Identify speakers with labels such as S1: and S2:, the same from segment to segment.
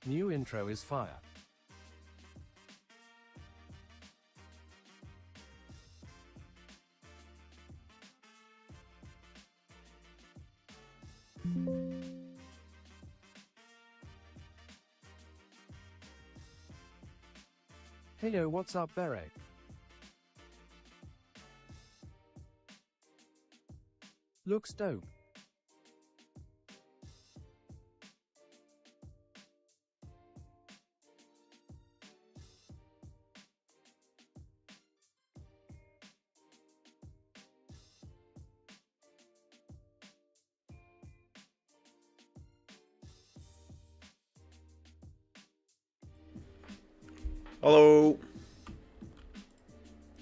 S1: New intro is fire. Hey yo, what's up, Beret? Looks dope.
S2: Hello,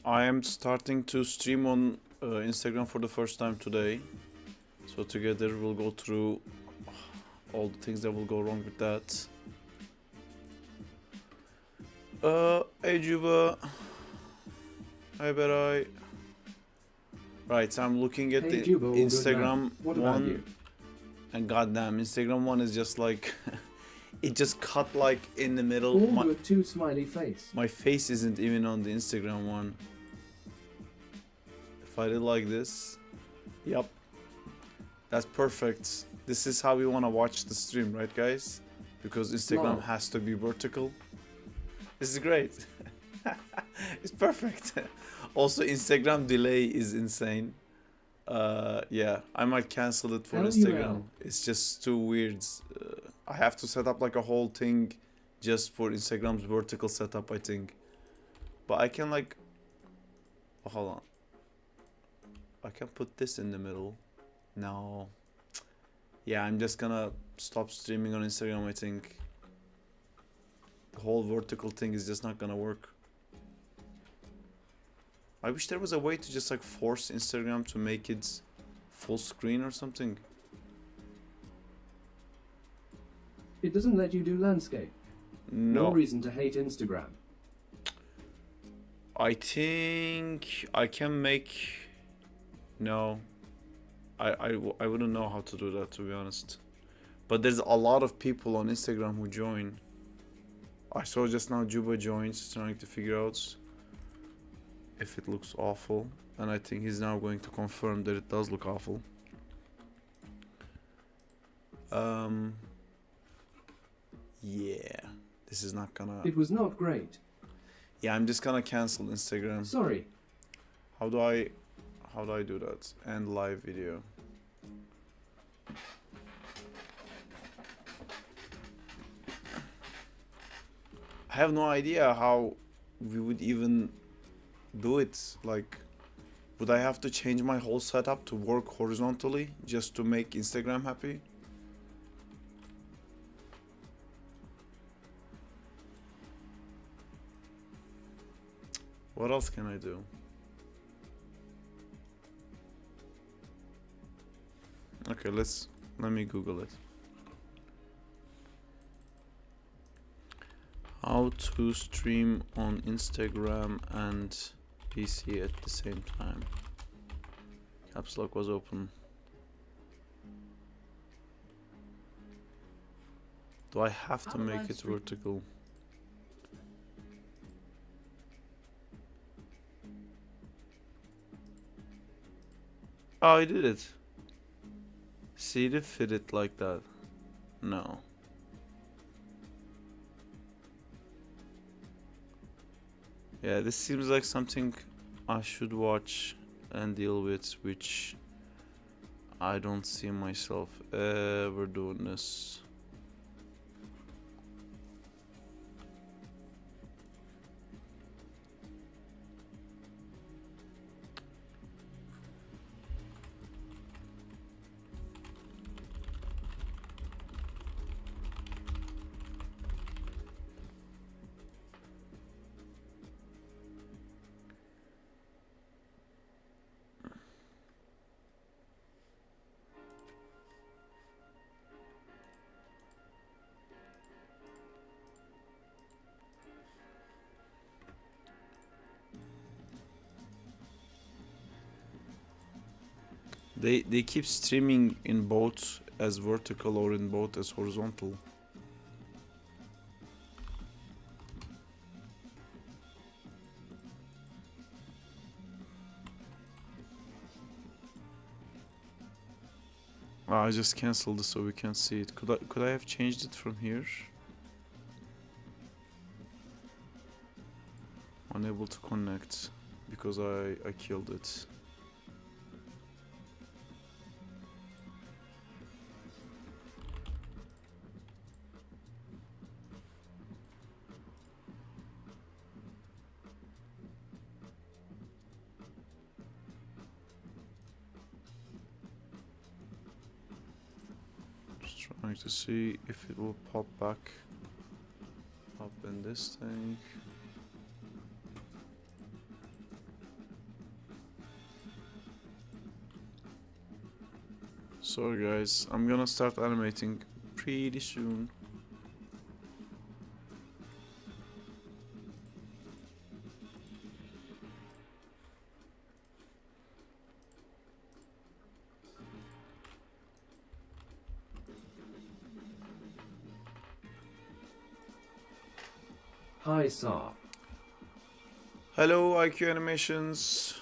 S2: I am starting to stream on Instagram for the first time today. So together we'll go through all the things that will go wrong with that. Hey Juba. Hi Berai. Right, so I'm looking at the
S3: Juba,
S2: Instagram
S3: what about
S2: one,
S3: you?
S2: and goddamn, Instagram one is just like, it just cut like in the middle.
S3: All with two smiley face.
S2: My face isn't even on the Instagram one. If I did like this, yep, that's perfect. This is how we want to watch the stream, right guys? Because Instagram
S3: Lol.
S2: has to be vertical. This is great. It's perfect. Also, Instagram delay is insane. Yeah, I might cancel it for
S3: LUL.
S2: Instagram. It's just too weird. I have to set up like a whole thing just for Instagram's vertical setup, I think. But I can like, oh, hold on. I can put this in the middle. No. Yeah, I'm just gonna stop streaming on Instagram, I think. The whole vertical thing is just not gonna work. I wish there was a way to just like force Instagram to make it full screen or something.
S3: It doesn't let you do landscape.
S2: No.
S3: No reason to hate Instagram.
S2: I think I can make... No. I wouldn't know how to do that, to be honest. But there's a lot of people on Instagram who join. I saw just now Juba joins, trying to figure out if it looks awful. And I think he's now going to confirm that it does look awful. Yeah. This is not gonna...
S3: It was not great.
S2: Yeah, I'm just gonna cancel Instagram.
S3: Sorry.
S2: How do I do that? End live video. I have no idea how we would even do it. Like, would I have to change my whole setup to work horizontally just to make Instagram happy? What else can I do? Okay, let me Google it. How to stream on Instagram and PC at the same time. Caps lock was open. Do I have to make it vertical? Oh, I did it. See to fit it like that. No. Yeah, this seems like something I should watch and deal with, which I don't see myself ever doing this. They keep streaming in both as vertical or in both as horizontal. I just canceled this so we can see it. Could I have changed it from here? Unable to connect because I killed it. Just trying to see if it will pop back up in this thing. Sorry guys, I'm gonna start animating pretty soon.
S3: Hi, Saar.
S2: Hello IQ animations.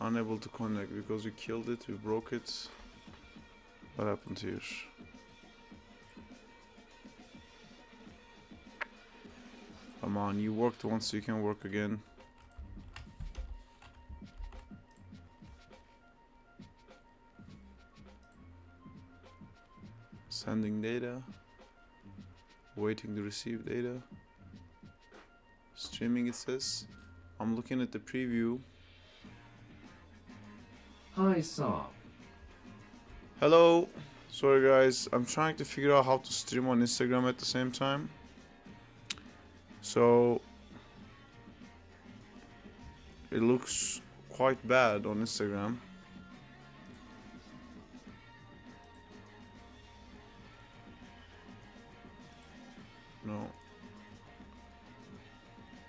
S2: Unable to connect because we killed it, we broke it. What happened here? Come on, you worked once, you can work again. Sending data. Waiting to receive data. Streaming, it says. I'm looking at the preview.
S3: Hi, Saar.
S2: Hello. Sorry guys, I'm trying to figure out how to stream on Instagram at the same time. So it looks quite bad on Instagram. No.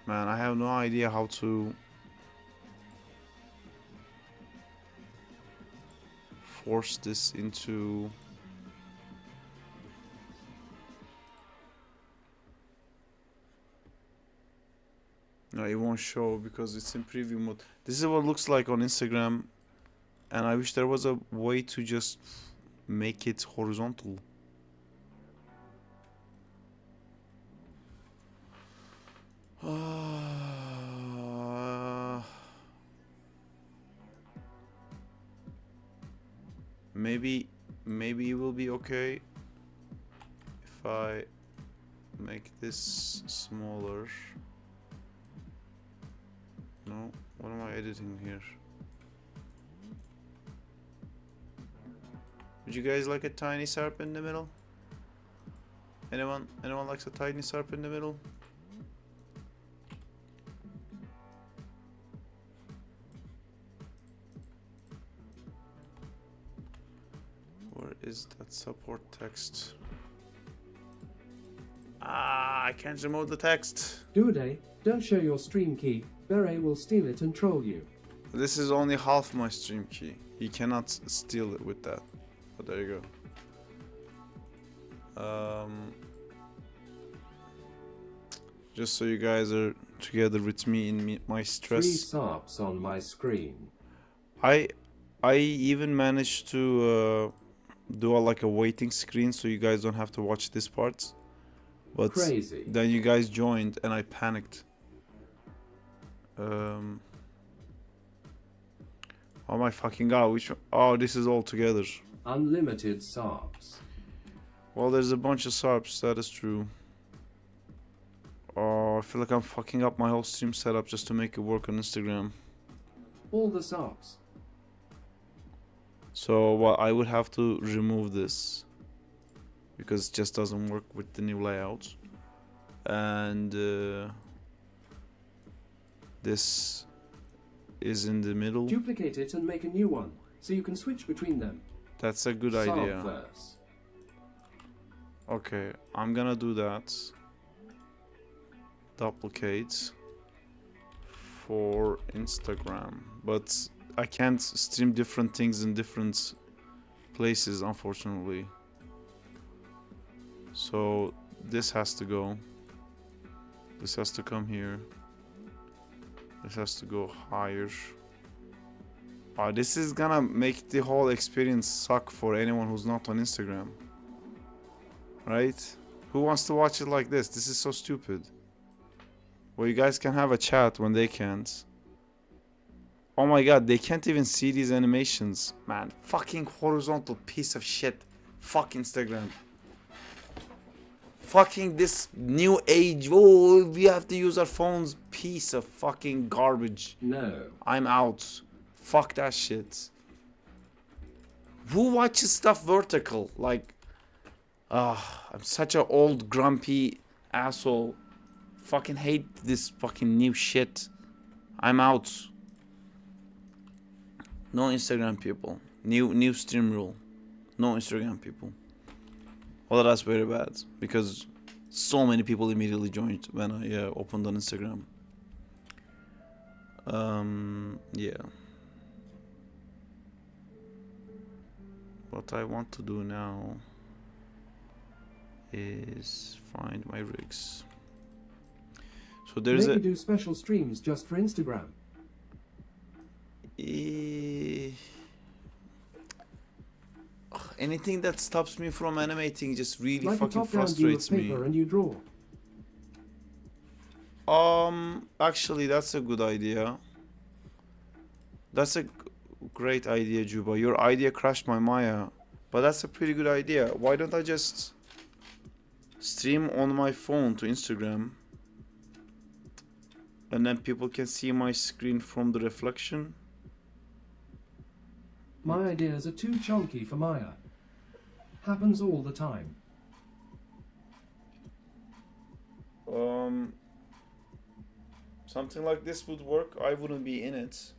S2: Man, I have no idea how to force this into... No, it won't show because it's in preview mode. This is what it looks like on Instagram, and I wish there was a way to just make it horizontal. Maybe it will be okay if I make this smaller. No, what am I editing here? Would you guys like a tiny SARP in the middle? Anyone likes a tiny SARP in the middle? Where is that support text? Ah, I can't remove the text.
S3: Dude, don't show your stream key. Beret will steal it and troll you.
S2: This is only half my stream key. He cannot steal it with that. But there you go. Just so you guys are together with me in my
S3: 3
S2: stress.
S3: SARPs on my screen.
S2: I even managed to do like a waiting screen so you guys don't have to watch this part. But
S3: Crazy.
S2: then you guys joined and I panicked. Oh my fucking god, which one? Oh, this is all together.
S3: Unlimited SARPs.
S2: Well, there's a bunch of SARPs, that is true. Oh, I feel like I'm fucking up my whole stream setup just to make it work on Instagram.
S3: All the SARPs.
S2: So well, I would have to remove this because it just doesn't work with the new layout. And this is in the middle.
S3: Duplicate it and make a new one, so you can switch between them.
S2: That's a good idea.
S3: Verse.
S2: Okay, I'm gonna do that. Duplicate for Instagram, but I can't stream different things in different places, unfortunately. So this has to go. This has to come here. This has to go higher. This is gonna make the whole experience suck for anyone who's not on Instagram. Right? Who wants to watch it like this? This is so stupid. Well, you guys can have a chat when they can't. Oh my god, they can't even see these animations. Man, fucking horizontal piece of shit. Fuck Instagram. Fucking this new age. Oh, we have to use our phones. Piece of fucking garbage.
S3: No.
S2: I'm out. Fuck that shit. Who watches stuff vertical? Like, I'm such an old grumpy asshole. Fucking hate this fucking new shit. I'm out. No Instagram people. New stream rule. No Instagram people. Well, that's very bad because so many people immediately joined when I opened on Instagram. Yeah. What I want to do now is find my rigs. So there's
S3: Maybe do special streams just for Instagram.
S2: Anything that stops me from animating just really
S3: Like
S2: fucking
S3: a top-down view of
S2: frustrates me.
S3: paper and you draw.
S2: Actually, that's a good idea. That's a great idea, Juba. Your idea crashed my Maya, but that's a pretty good idea. Why don't I just stream on my phone to Instagram, and then people can see my screen from the reflection?
S3: My ideas are too chunky for Maya. Happens all the time.
S2: Something like this would work. I wouldn't be in it.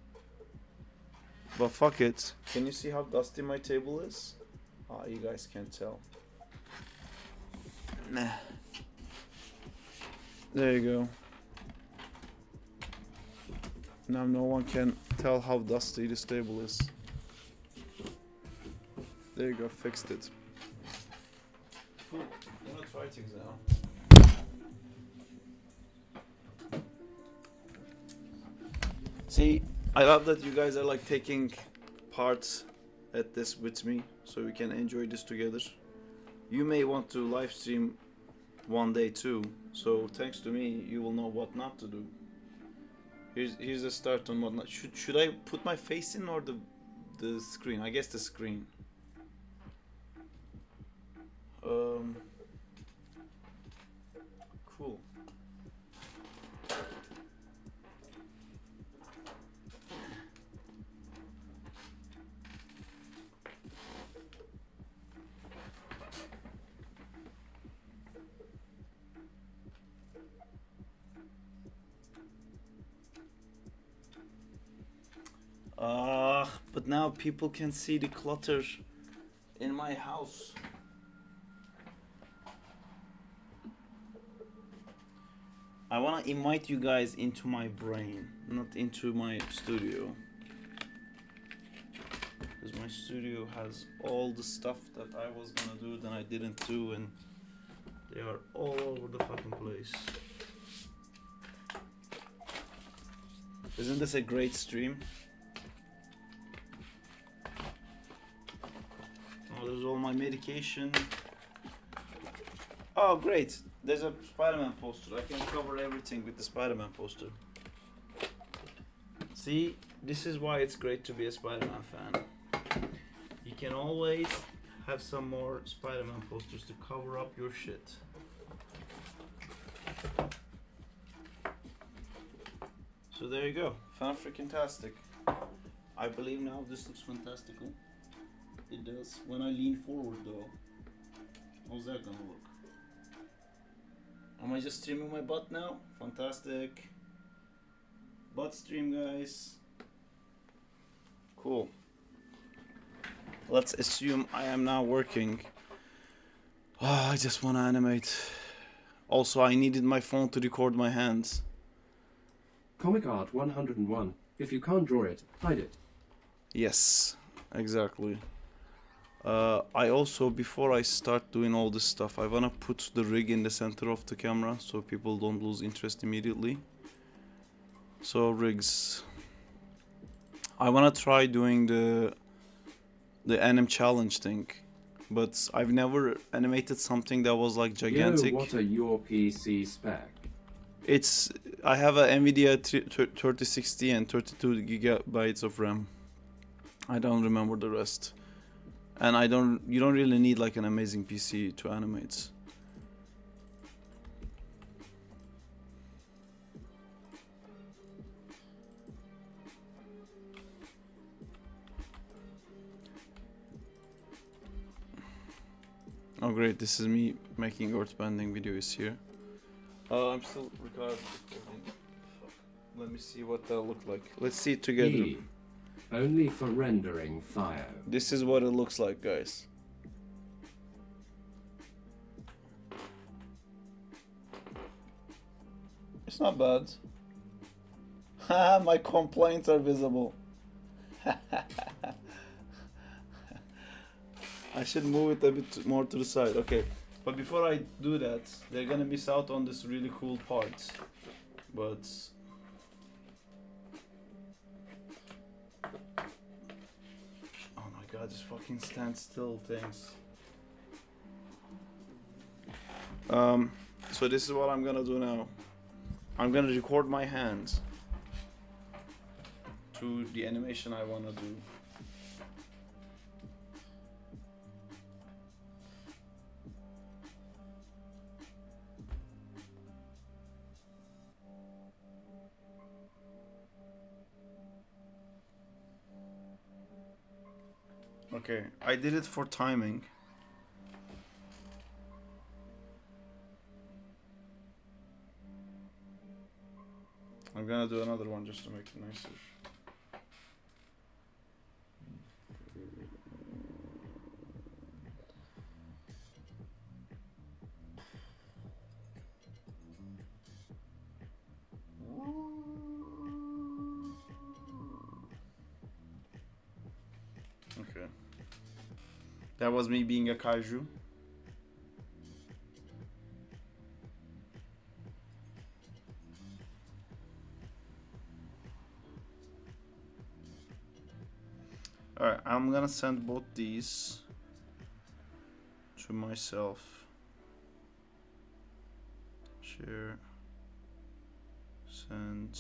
S2: But fuck it. Can you see how dusty my table is? You guys can't tell. Nah. There you go. Now no one can tell how dusty this table is. There you go, fixed it. Cool. I'm gonna try things now. See, I love that you guys are like taking part at this with me, so we can enjoy this together. You may want to live stream one day too, so thanks to me, you will know what not to do. Here's a start on what not. Should I put my face in or the screen? I guess the screen. Cool. But now people can see the clutter in my house. I want to invite you guys into my brain, not into my studio. Because my studio has all the stuff that I was gonna do that I didn't do, and they are all over the fucking place. Isn't this a great stream? Oh, there's all my medication. Oh, great. There's a Spider-Man poster. I can cover everything with the Spider-Man poster. See, this is why it's great to be a Spider-Man fan. You can always have some more Spider-Man posters to cover up your shit. So there you go. Fan-freaking-tastic. I believe now this looks fantastical. It does. When I lean forward though, how's that gonna look? Am I just streaming my butt now? Fantastic. Butt stream, guys. Cool. Let's assume I am now working. Oh, I just want to animate. Also, I needed my phone to record my hands.
S3: Comic Art 101. If you can't draw it, hide it.
S2: Yes, exactly. I also, before I start doing all this stuff, I wanna put the rig in the center of the camera so people don't lose interest immediately. So rigs, I wanna try doing the anim challenge thing, but I've never animated something that was like gigantic.
S3: Yo, what are your PC spec?
S2: It's I have a Nvidia 3060 and 32 gigabytes of RAM. I don't remember the rest, and you don't really need like an amazing PC to animate. Oh great, this is me making earthbending videos here. I'm still recording. Let me see what that look like. Let's see it together.
S3: E. Only for rendering fire.
S2: This is what it looks like, guys. It's not bad. Haha, my complaints are visible. I should move it a bit more to the side. Okay, but before I do that, they're gonna miss out on this really cool part. But oh my god, just fucking stand still things. So this is what I'm gonna do now. I'm gonna record my hands to the animation I wanna do. Okay, I did it for timing. I'm gonna do another one just to make it nicer. Okay. That was me being a kaiju. Alright, I'm gonna send both these to myself. Share. Send.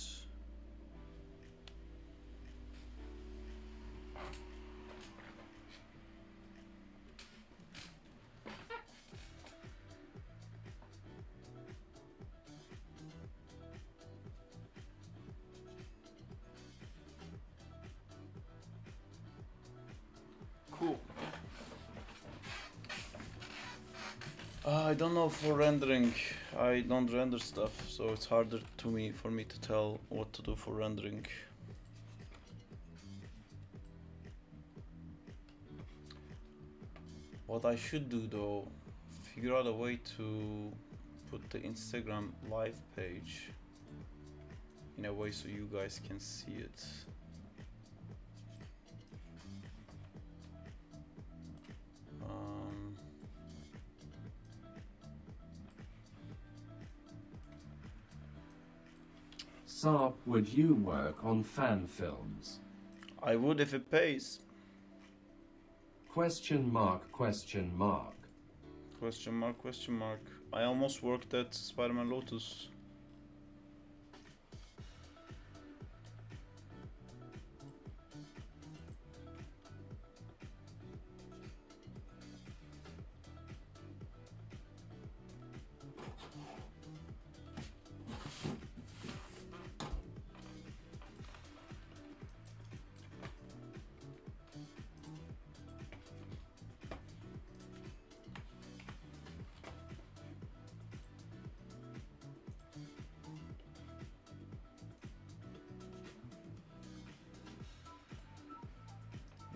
S2: Cool. I don't know for rendering. I don't render stuff, so it's harder for me to tell what to do for rendering. What I should do though, figure out a way to put the Instagram live page in a way so you guys can see it.
S3: Sarp, would you work on fan films?
S2: I would if it pays.
S3: Question mark, question mark.
S2: Question mark, question mark. I almost worked at Spider-Man Lotus.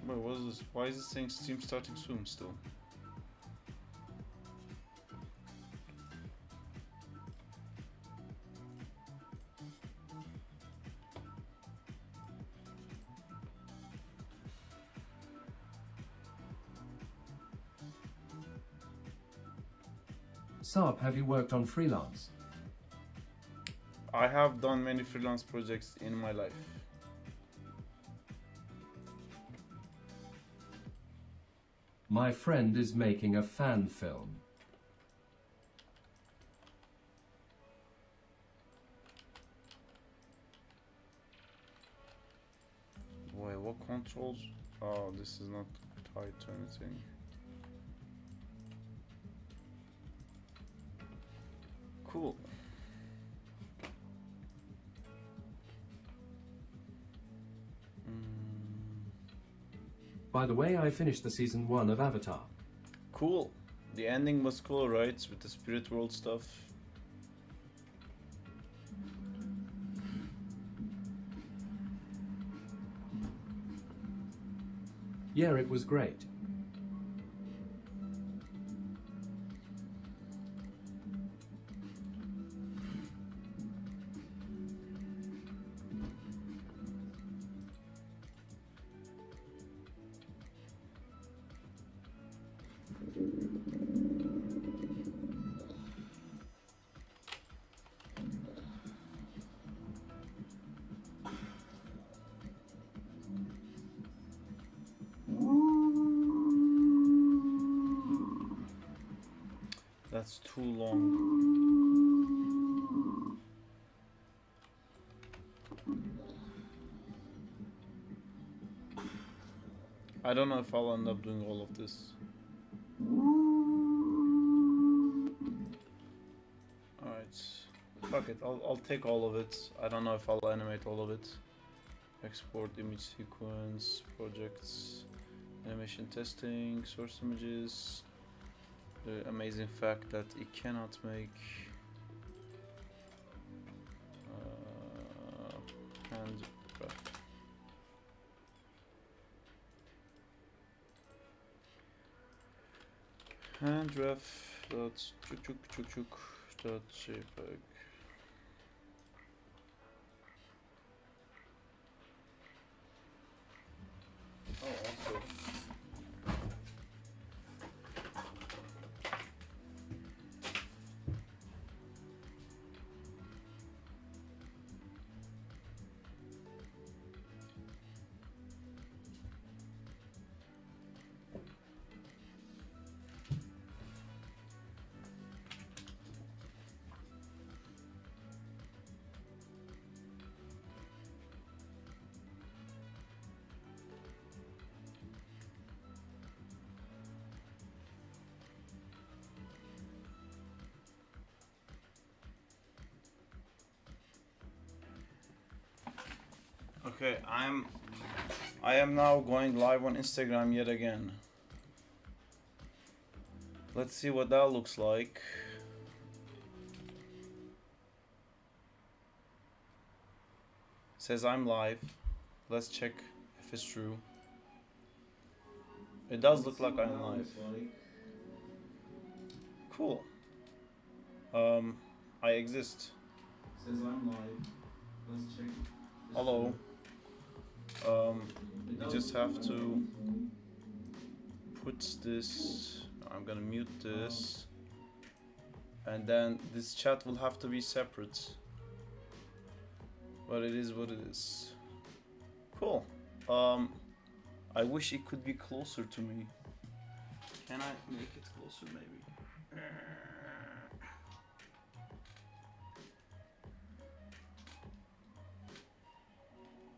S2: Wait, what is this? Why is it saying stream starting soon still?
S3: Sarp, have you worked on freelance?
S2: I have done many freelance projects in my life.
S3: My friend is making a fan film.
S2: Wait, what controls? Oh, this is not tied to anything. Cool.
S3: By the way, I finished the season 1 of Avatar.
S2: Cool. The ending was cool, right? With the spirit world stuff.
S3: Yeah, it was great.
S2: That's too long. I don't know if I'll end up doing all of this. Alright. Fuck it, I'll take all of it. I don't know if I'll animate all of it. Export image sequence, projects, animation testing, source images. The amazing fact that it cannot make hand ref. Hand ref dot chuk dot jpeg. Oh, also. Okay, I am now going live on Instagram yet again. Let's see what that looks like. Says I'm live. Let's check if it's true. It does look like I'm live. Cool. I exist.
S4: Says I'm live. Let's check.
S2: Hello. You just have to put this. I'm gonna mute this, and then this chat will have to be separate. But it is what it is. Cool. I wish it could be closer to me. Can I make it closer, maybe?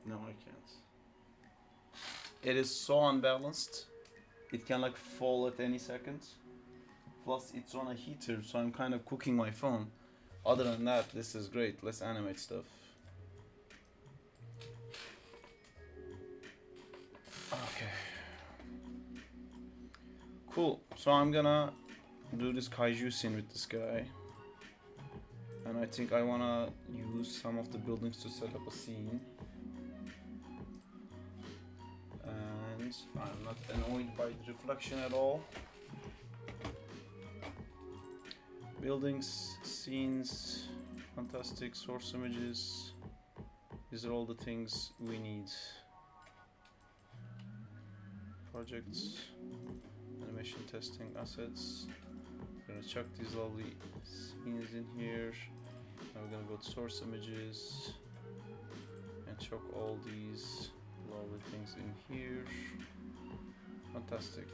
S2: No, I can't. It is so unbalanced. It can like fall at any second. Plus it's on a heater, so I'm kind of cooking my phone. Other than that, this is great. Let's animate stuff. Okay. Cool. So I'm gonna do this kaiju scene with this guy. And I think I wanna use some of the buildings to set up a scene. And I'm not annoyed by the reflection at all. Buildings, scenes, fantastic source images. These are all the things we need. Projects, animation testing, assets. We're gonna chuck these lovely scenes in here. Now we're gonna go to source images and chuck all these lovely things in here. Fantastic.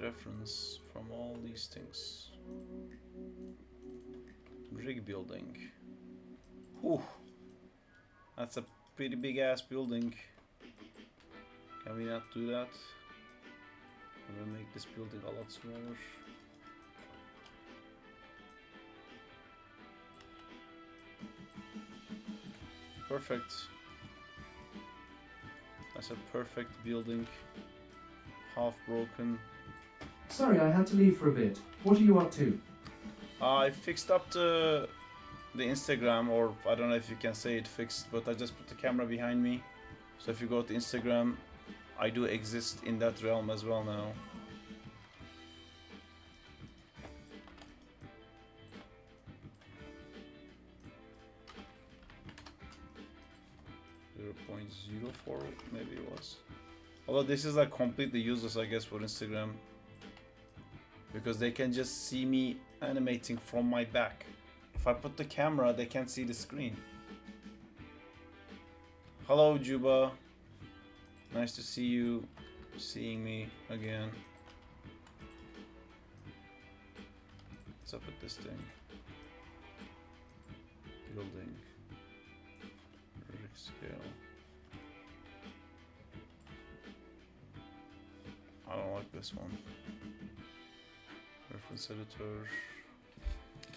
S2: reference from all these things. Rig building. Whew. That's a pretty big ass building. Can we not do that? We'll make this building a lot smaller. Perfect. That's a perfect building. Half broken.
S3: Sorry, I had to leave for a bit. What are you up to?
S2: I fixed up the Instagram, or I don't know if you can say it fixed, but I just put the camera behind me. So if you go to Instagram, I do exist in that realm as well now. .04 maybe it was. Although this is like completely useless, I guess, for Instagram, because they can just see me animating from my back. If I put the camera, they can't see the screen. Hello, Juba. Nice to see you, seeing me again. What's up with this thing? Building. Rig scale. I don't like this one. Reference editor.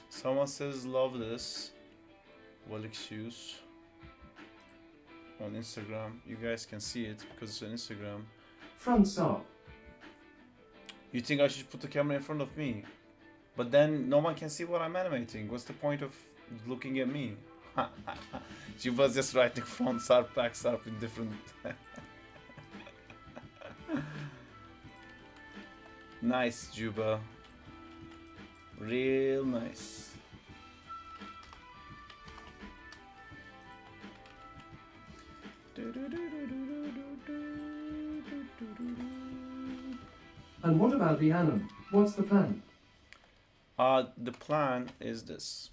S2: Someone says love this. Well, excuse. On Instagram. You guys can see it because it's on Instagram.
S3: Front stop.
S2: You think I should put the camera in front of me? But then no one can see what I'm animating. What's the point of looking at me? She was just writing front sarp, back sarp in different... Nice, Juba. Real nice.
S3: And what about the anim? What's the plan?
S2: The plan is this.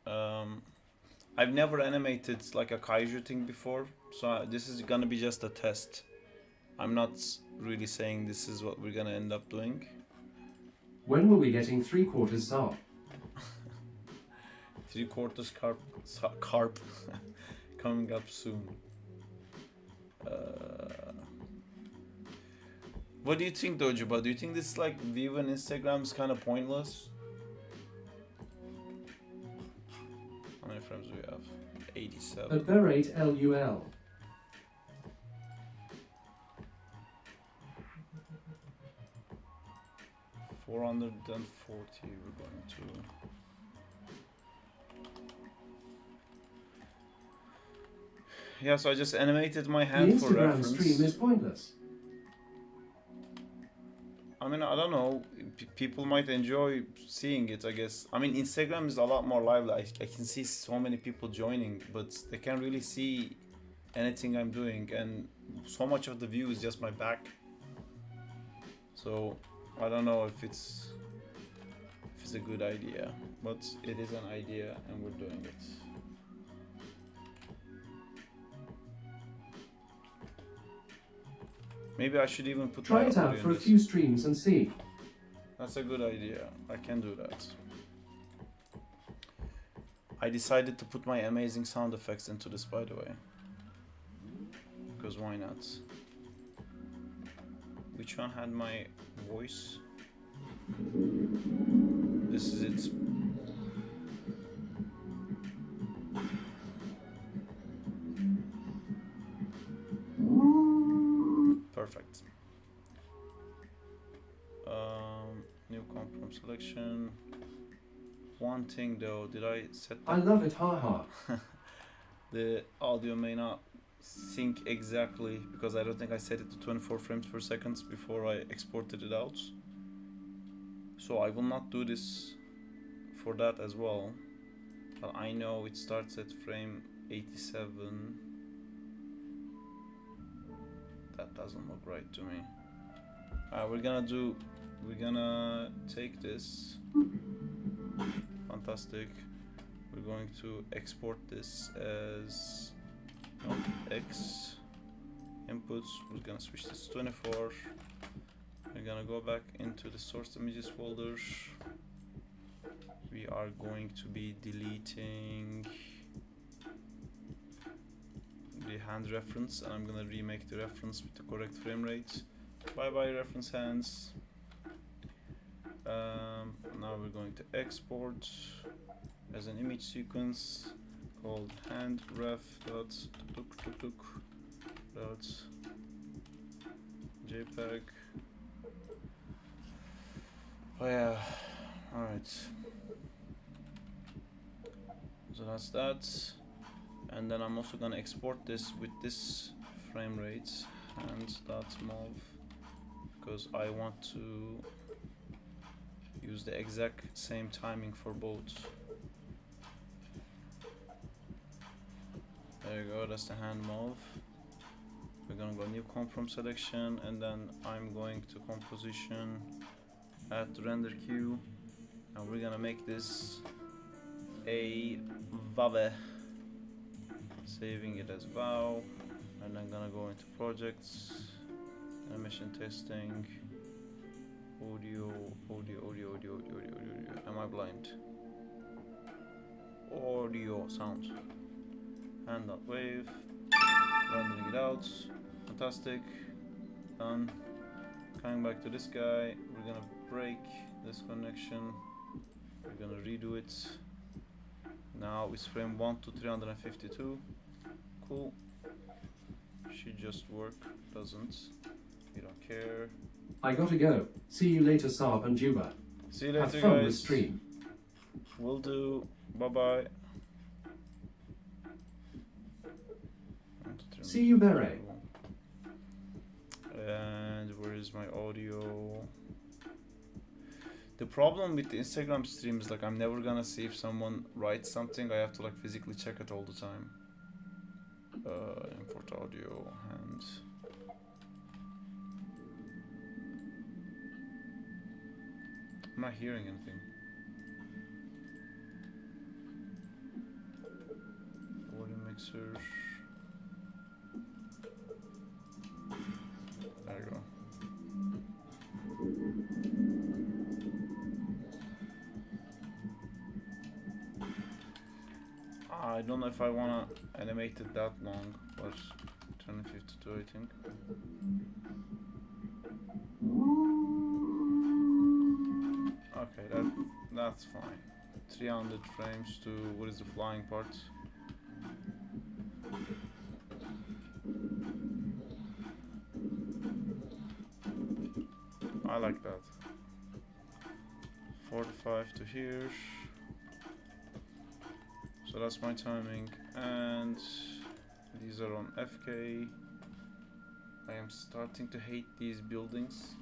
S2: I've never animated like a kaiju thing before, so this is gonna be just a test. I'm not really saying this is what we're gonna end up doing.
S3: When will we getting 3/4 sarp?
S2: 3/4 carp coming up soon. What do you think, Dojuba? Do you think this like view on Instagram is kind of pointless? How many frames do we have? 87.
S3: At Berate LUL.
S2: $440 we're going to. Yeah, so I just animated my
S3: The
S2: hand for
S3: Instagram
S2: reference.
S3: stream is pointless.
S2: I mean, I don't know. People might enjoy seeing it, I guess. I mean, Instagram is a lot more lively. I can see so many people joining, but they can't really see anything I'm doing, and so much of the view is just my back. So I don't know if it's a good idea, but it is an idea, and we're doing it. Maybe I should even put
S3: Try
S2: my
S3: it out
S2: audio
S3: for
S2: in
S3: a
S2: this.
S3: few streams and see.
S2: That's a good idea. I can do that. I decided to put my amazing sound effects into this, by the way. Because why not? Which one had my voice? This is it. Perfect. New comp from selection. One thing though, did I set
S3: I love it, haha.
S2: the audio may not sync exactly because I don't think I set it to 24 frames per second before I exported it out. So I will not do this for that as well. But I know it starts at frame 87. That doesn't look right to me. We're gonna take this. Fantastic. We're going to export this as X inputs. We're gonna switch this to 24. We're gonna go back into the source images folder. We are going to be deleting the hand reference, and I'm gonna remake the reference with the correct frame rate. Bye bye reference hands. Now we're going to export as an image sequence called handref.jpg. Oh yeah, alright. So that's that. And then I'm also gonna export this with this frame rate hand.mov because I want to use the exact same timing for both. There you go, that's the hand move. We're gonna go new comp from selection, and then I'm going to composition, add to render queue, and we're gonna make this a vave, saving it as wow, and then gonna go into projects, animation testing, audio. Am I blind? Audio sound. Hand.wave. Rendering it out. Fantastic. Done. Coming back to this guy. We're gonna break this connection. We're gonna redo it. Now it's frame 1 to 352. Cool. Should just work. Doesn't. We don't care.
S3: I gotta go. See you later, Saab and Juba.
S2: See you later,
S3: Have fun
S2: guys.
S3: with stream.
S2: Will do. Bye bye.
S3: See you, Beret.
S2: And where is my audio? The problem with the Instagram stream is like I'm never gonna see if someone writes something. I have to like physically check it all the time. Import audio and I'm not hearing anything. Audio mixer. There you go. I don't know if I wanna animate it that long, but 2052 I think. Okay, that's fine. 300 frames to what is the flying part? I like that. 45 to here. So that's my timing, and these are on FK. I am starting to hate these buildings,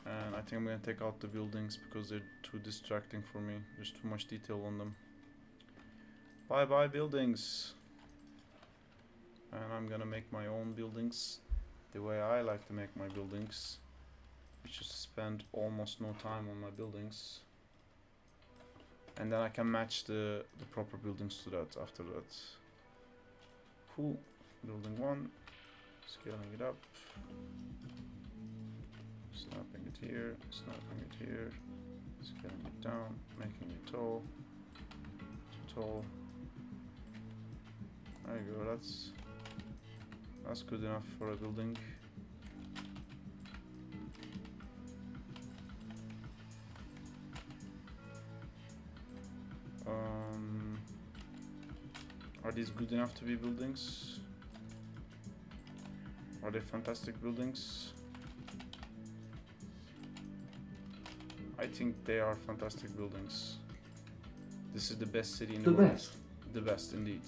S2: and I think I'm gonna take out the buildings because they're too distracting for me. There's too much detail on them. Bye bye buildings. And I'm gonna make my own buildings the way I like to make my buildings, which is to spend almost no time on my buildings. And then I can match the proper buildings to that after that. Cool. Building 1. Scaling it up. Snapping it here. Snapping it here. Scaling it down. Making it tall. Too tall. There you go. That's good enough for a building. Are these good enough to be buildings? Are they fantastic buildings? I think they are fantastic buildings. This is the best city in the world.
S3: best.
S2: The best indeed.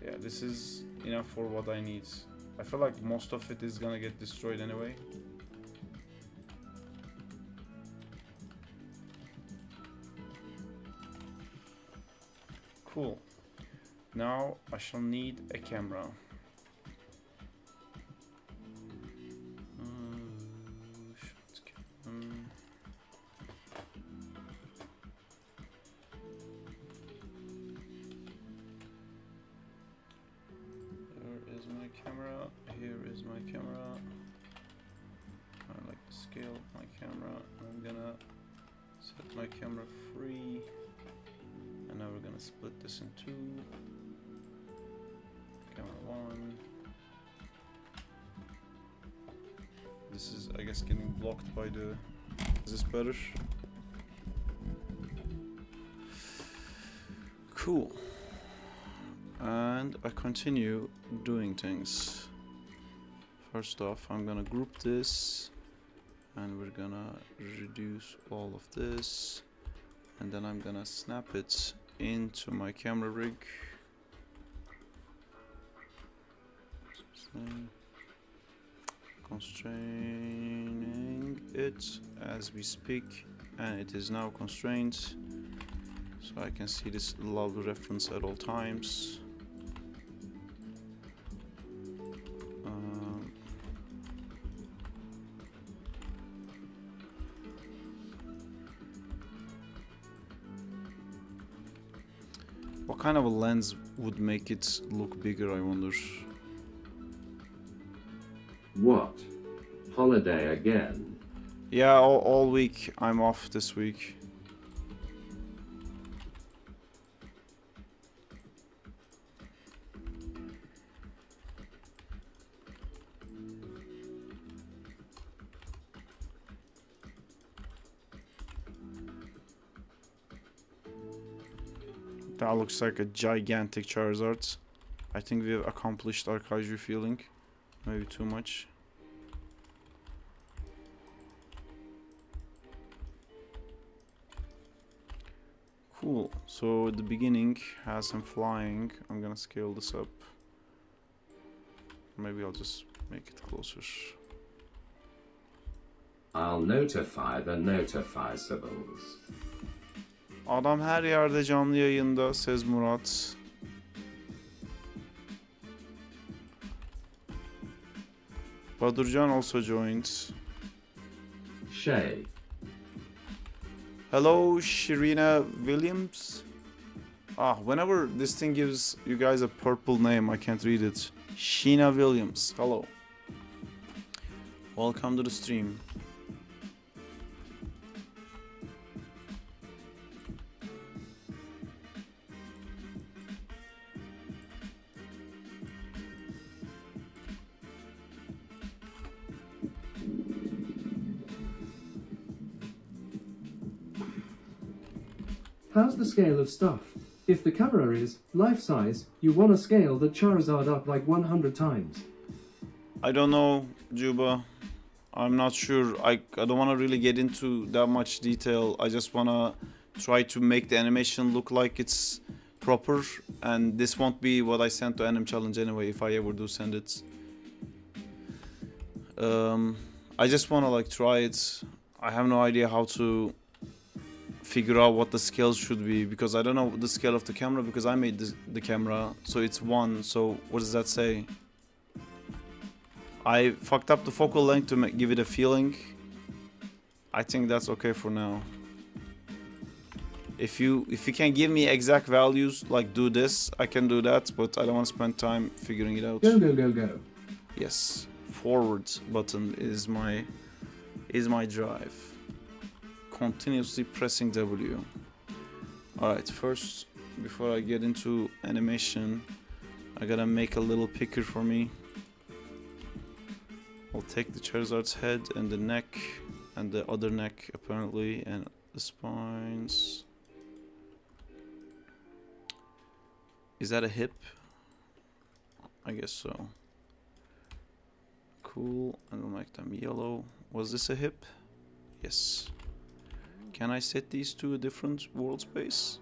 S2: Yeah, this is enough for what I need. I feel like most of it is gonna get destroyed anyway. Cool. Now I shall need a camera. Here is my camera. Here is my camera. camera. I'm gonna set my camera free. And now we're gonna split this in two. Camera 1. This is, I guess, getting blocked by the... Is this better? Cool. And I continue doing things. First off, I'm gonna group this. And we're gonna reduce all of this. And then I'm gonna snap it into my camera rig. Constraining it as we speak, and it is now constrained, so I can see this lovely reference at all times. What kind of a lens would make it look bigger, I wonder?
S5: What? Holiday again?
S2: Yeah, all week. I'm off this week. That looks like a gigantic Charizard. I think we've accomplished our Kaiju feeling. Maybe too much. Cool. So the beginning has some flying. I'm gonna scale this up. Maybe I'll just make it closer.
S5: I'll notify the notifiables.
S2: Adam her yerde canlı yayında, says Murat. Badurcan also joined.
S5: Shay.
S2: Hello, Shirina Williams. Whenever this thing gives you guys a purple name, I can't read it. Sheena Williams. Hello. Welcome to the stream.
S3: How's the scale of stuff? If the camera is life size, you wanna scale the Charizard up like 100 times.
S2: I don't know, Juba. I'm not sure. I don't want to really get into that much detail. I just want to try to make the animation look like it's proper. And this won't be what I sent to Anim Challenge anyway, if I ever do send it. I just want to like try it. I have no idea how to figure out what the scale should be, because I don't know the scale of the camera, because I made the camera, so it's 1. So what does that say? I fucked up the focal length to give it a feeling. I think that's okay for now. If you can give me exact values, like do this, I can do that, but I don't want to spend time figuring it out.
S3: Go, go, go, go.
S2: Yes, forward button is my drive. Continuously pressing W. Alright, first, before I get into animation, I gotta make a little picker for me. I'll take the Charizard's head and the neck and the other neck apparently, and the spines. Is that a hip? I guess so. Cool, and we'll make them yellow. Was this a hip? Yes. Can I set these to a different world space?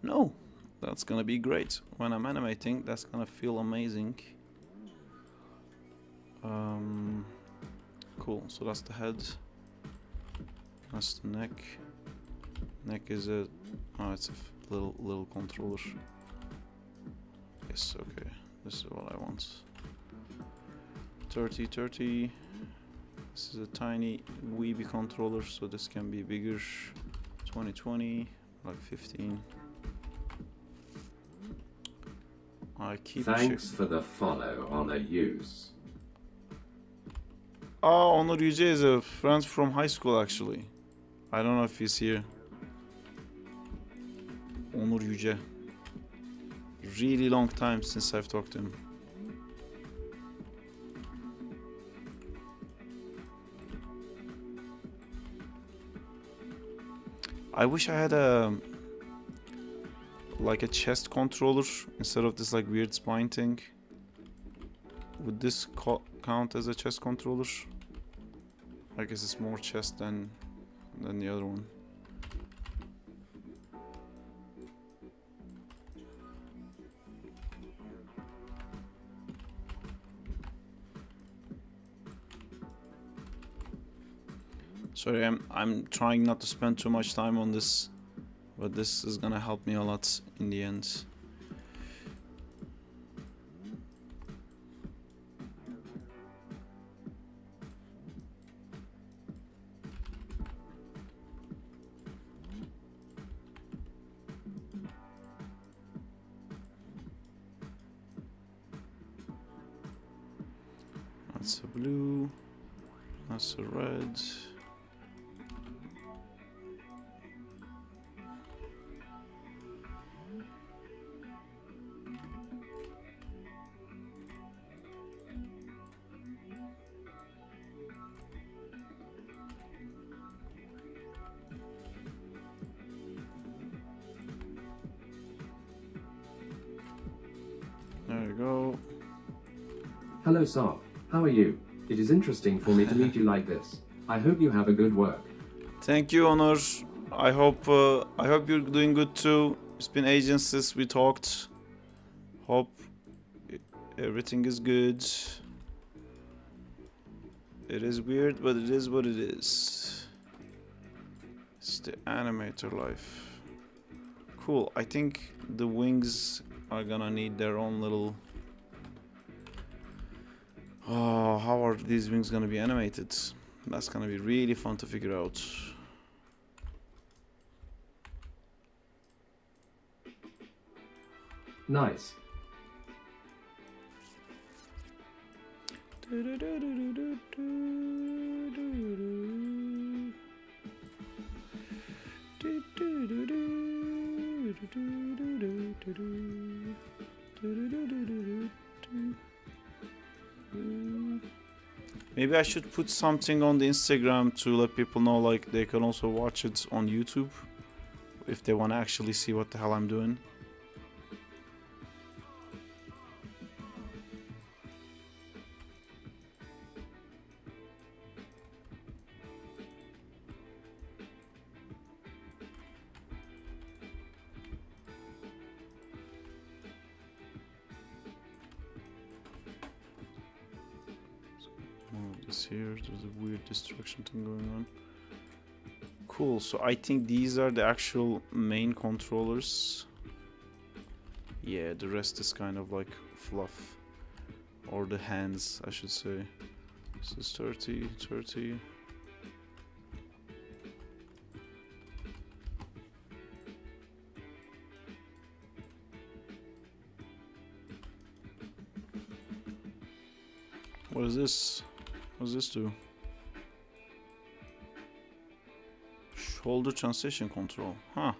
S2: No. That's gonna be great. When I'm animating, that's gonna feel amazing. Cool, so that's the head. That's the neck. Neck is a... oh, it's a little controller. Yes, okay. This is what I want. 30. This is a tiny weeby controller, so this can be bigger. 20, like 15. I keep
S5: Thanks for the follow on a use.
S2: Oh, Onur Yüce is a friend from high school actually. I don't know if he's here. Onur Yüce. Really long time since I've talked to him. I wish I had a like a chest controller instead of this like weird spine thing. Would this count as a chest controller? I guess it's more chest than the other one. Sorry, I'm trying not to spend too much time on this, but this is gonna help me a lot in the end. That's a blue, that's a red. There you go.
S3: Hello Saab, how are you? It is interesting for me to meet you like this. I hope you have a good work.
S2: Thank you, Onur. I hope you're doing good too. It's been ages since we talked. Hope everything is good. It is weird, but it is what it is. It's the animator life. Cool. I think the wings are gonna need their own little... Oh, how are these wings gonna be animated? That's gonna be really fun to figure out.
S3: Nice.
S2: Maybe I should put something on the Instagram to let people know, like they can also watch it on YouTube if they want to actually see what the hell I'm doing. This here, there's a weird destruction thing going on. Cool, so I think these are the actual main controllers. Yeah, the rest is kind of like fluff. Or the hands, I should say. This is 30, 30. What is this? What does this do? Shoulder transition control. Huh.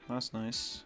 S2: That's nice.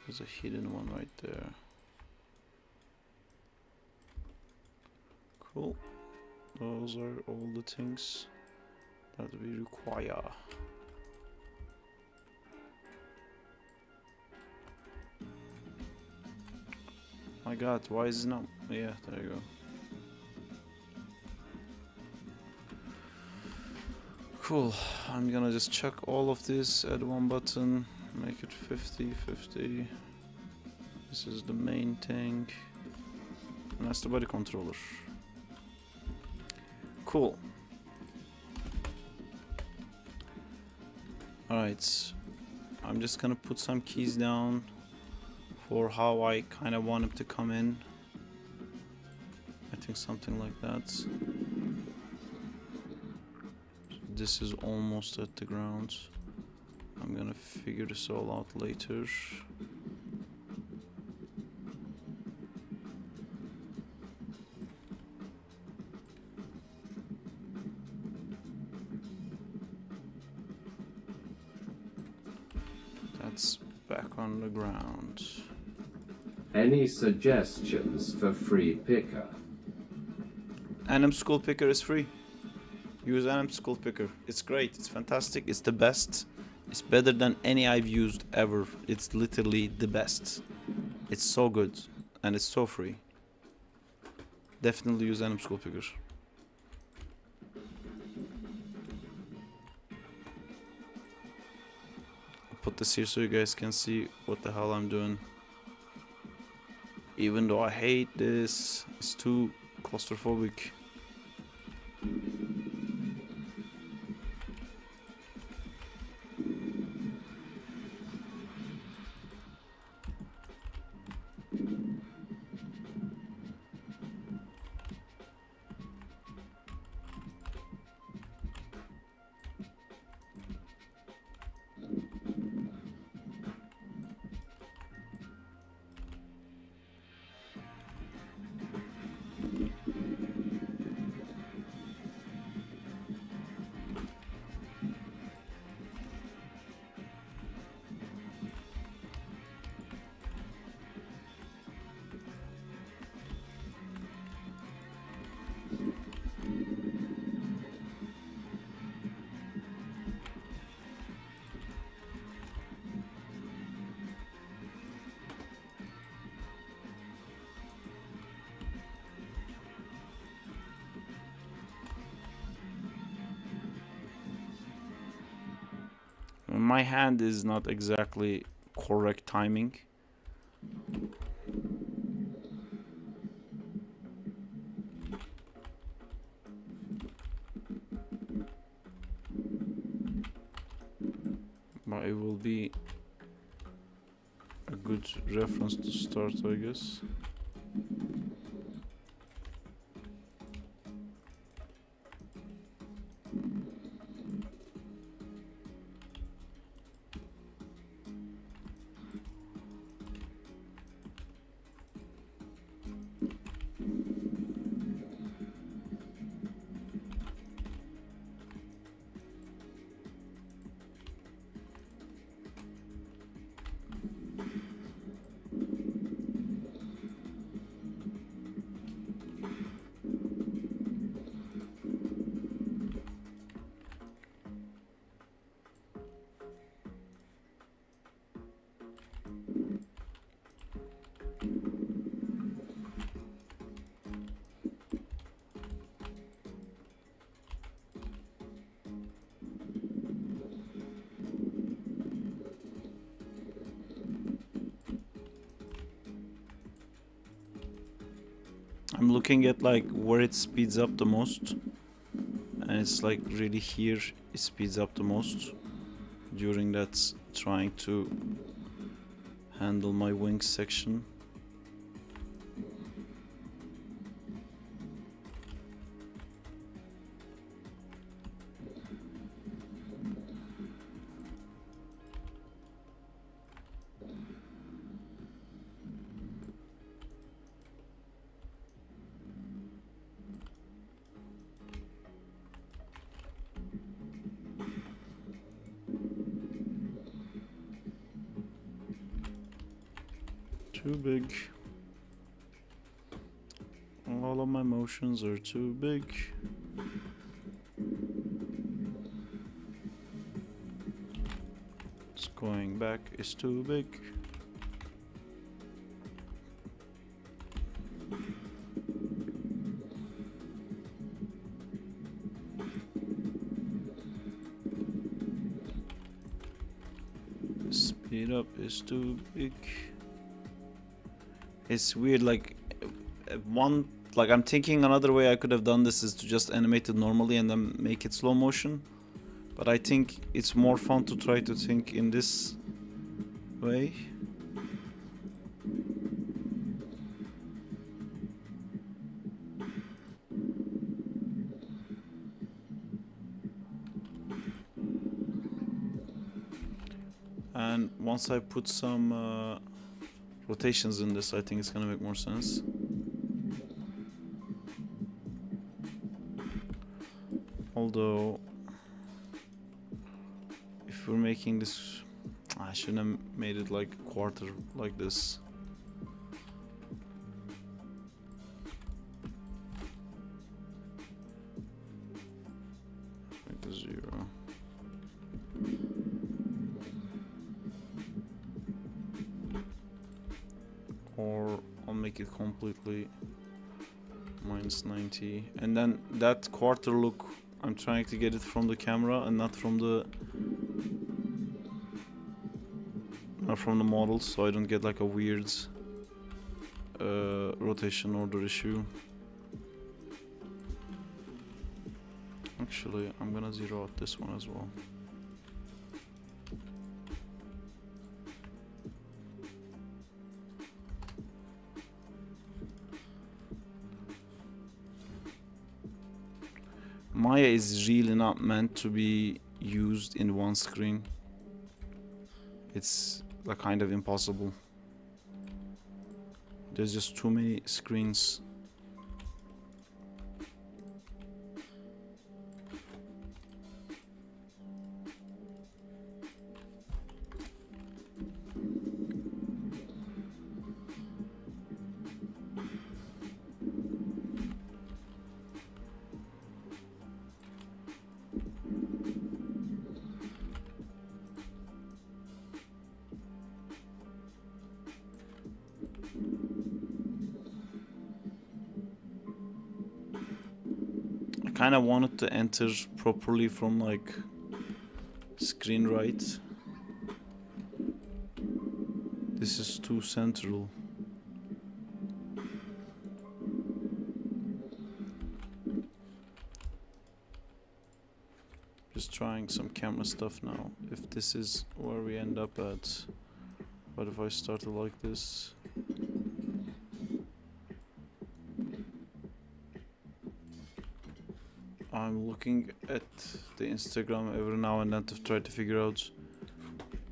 S2: There's a hidden one right there. Cool. Those are all the things that we require. My god, why is it not? Yeah, there you go. Cool. I'm gonna just check all of this, add one button, make it 50, 50. This is the main thing. And that's the body controller. Cool. Alright. I'm just gonna put some keys down for how I kind of want him to come in. I think something like that. This is almost at the ground. I'm gonna figure this all out later. That's back on the ground.
S5: Any suggestions for free picker?
S2: Anim School Picker is free. Use Anim School Picker. It's great. It's fantastic. It's the best. It's better than any I've used ever. It's literally the best. It's so good. And it's so free. Definitely use Anim School Picker. I'll put this here so you guys can see what the hell I'm doing. Even though I hate this, it's too claustrophobic. My hand is not exactly correct timing. But it will be a good reference to start, I guess. I'm looking at like where it speeds up the most, and it's like really here it speeds up the most during that trying to handle my wings section. Too big. All of my motions are too big. It's going back is too big. Speed up is too big. It's weird, like I'm thinking another way I could have done this is to just animate it normally and then make it slow motion. But I think it's more fun to try to think in this way. And once I put some rotations in this, I think it's gonna make more sense. Although, if we're making this, I shouldn't have made it like quarter like this. Make the 0. Or I'll make it completely -90, and then that quarter look, I'm trying to get it from the camera and not from the model, so I don't get like a weird rotation order issue. Actually, I'm gonna zero out this one as well. Maya is really not meant to be used in one screen. It's like kind of impossible. There's just too many screens. Kind of wanted to enter properly from like screen right. This is too central. Just trying some camera stuff now. If this is where we end up at, what if I started like this? I'm looking at the Instagram every now and then to try to figure out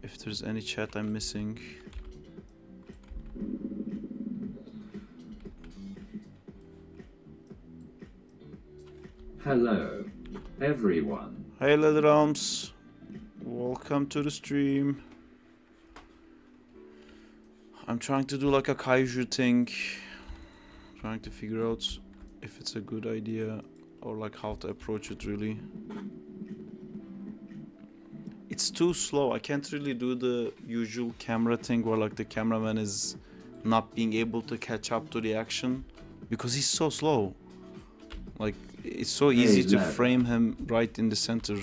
S2: if there's any chat I'm missing.
S5: Hello, everyone.
S2: Hey little arms, welcome to the stream. I'm trying to do like a Kaiju thing, trying to figure out if it's a good idea or like how to approach it really. It's too slow. I can't really do the usual camera thing where like the cameraman is not being able to catch up to the action because he's so slow. Like it's so easy to frame him right in the center.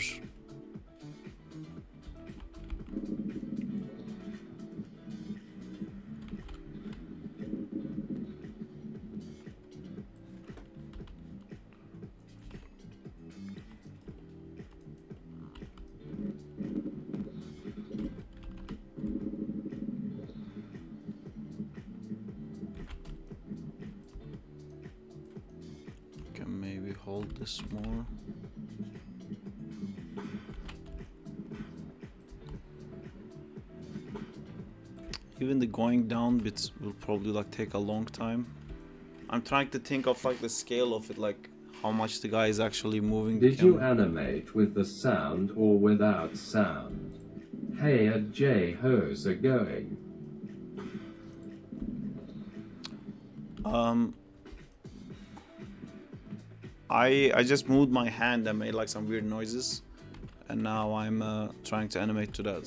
S2: Hold this more. Even the going down bits will probably like take a long time. I'm trying to think of like the scale of it, like how much the guy is actually moving.
S5: Did you animate with the sound or without sound? Hey, J, how's it going?
S2: I just moved my hand and made like some weird noises, and now I'm trying to animate to that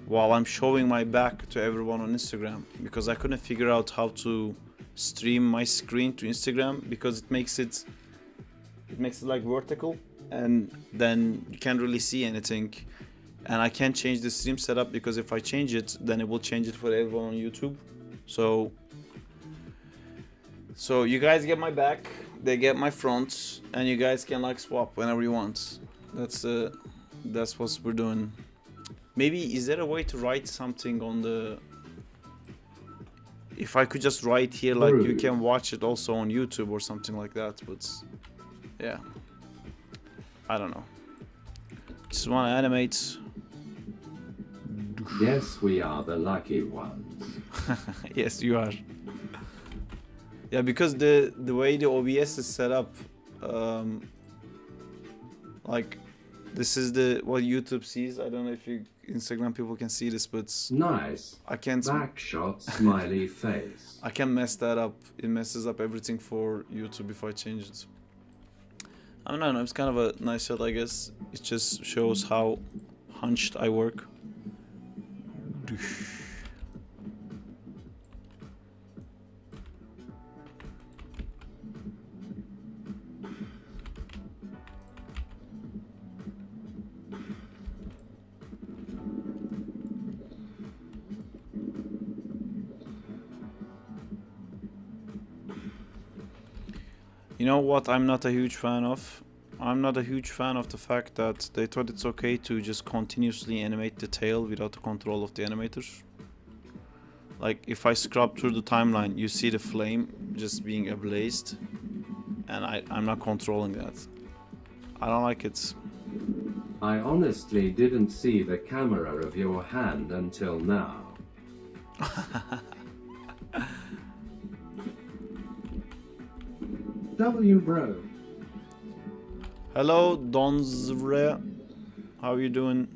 S2: while I'm showing my back to everyone on Instagram, because I couldn't figure out how to stream my screen to Instagram because it makes it like vertical, and then you can't really see anything, and I can't change the stream setup because if I change it then it will change it for everyone on YouTube. So you guys get my back, they get my front, and you guys can like swap whenever you want. That's what we're doing. Maybe is there a way to write something on the? If I could just write here like you can watch it also on YouTube or something like that, but yeah, I don't know. Just want to animate.
S5: Yes, we are the lucky ones.
S2: Yes, you are. Yeah, because the way the OBS is set up, like this is what YouTube sees. I don't know if Instagram people can see this, but
S5: Nice.
S2: I can't.
S5: Backshot smiley face.
S2: I can mess that up. It messes up everything for YouTube if I change it. I don't know. It's kind of a nice shot, I guess. It just shows how hunched I work. You know what I'm not a huge fan of? I'm not a huge fan of the fact that they thought it's okay to just continuously animate the tail without the control of the animators. Like if I scrub through the timeline, you see the flame just being ablazed, and I'm not controlling that. I don't like it.
S5: I honestly didn't see the camera of your hand until now.
S3: W bro.
S2: Hello, Donzre. How you doing?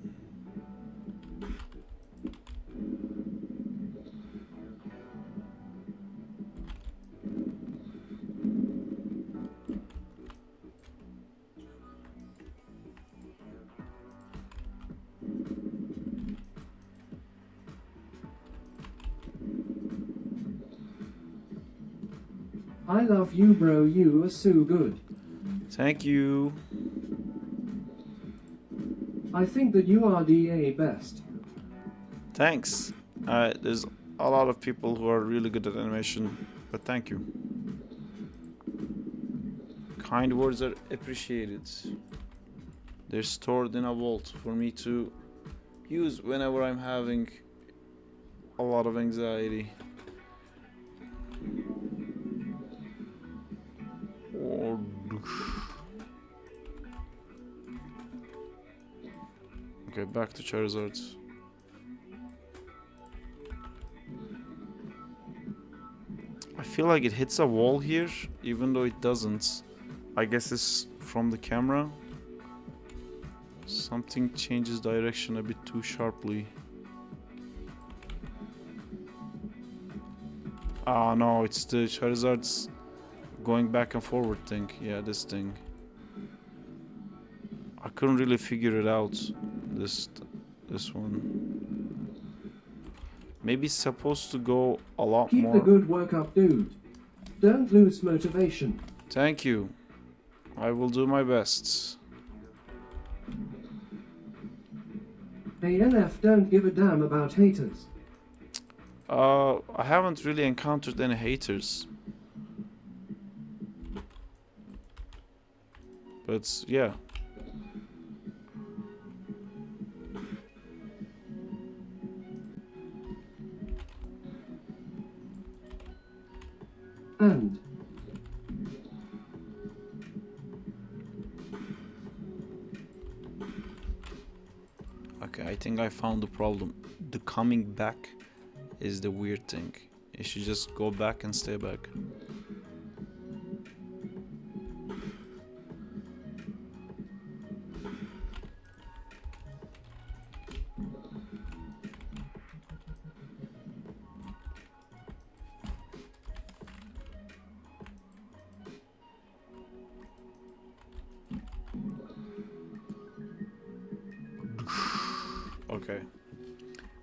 S3: I love you bro, you are so good.
S2: Thank you.
S3: I think that you are the best.
S2: Thanks. There's a lot of people who are really good at animation, but thank you. Kind words are appreciated. They're stored in a vault for me to use whenever I'm having a lot of anxiety. Okay, back to Charizard. I feel like it hits a wall here, even though it doesn't. I guess it's from the camera. Something changes direction a bit too sharply. Ah no, it's the Charizard's going back and forward thing. Yeah, this thing. I couldn't really figure it out. This one. Maybe it's supposed to go a lot
S3: Keep
S2: more.
S3: the good work up, dude. Don't lose motivation.
S2: Thank you. I will do my best.
S3: ANF don't give a damn about haters.
S2: I haven't really encountered any haters. But yeah.
S3: And
S2: Okay, I think I found the problem. The coming back is the weird thing. You should just go back and stay back. Okay.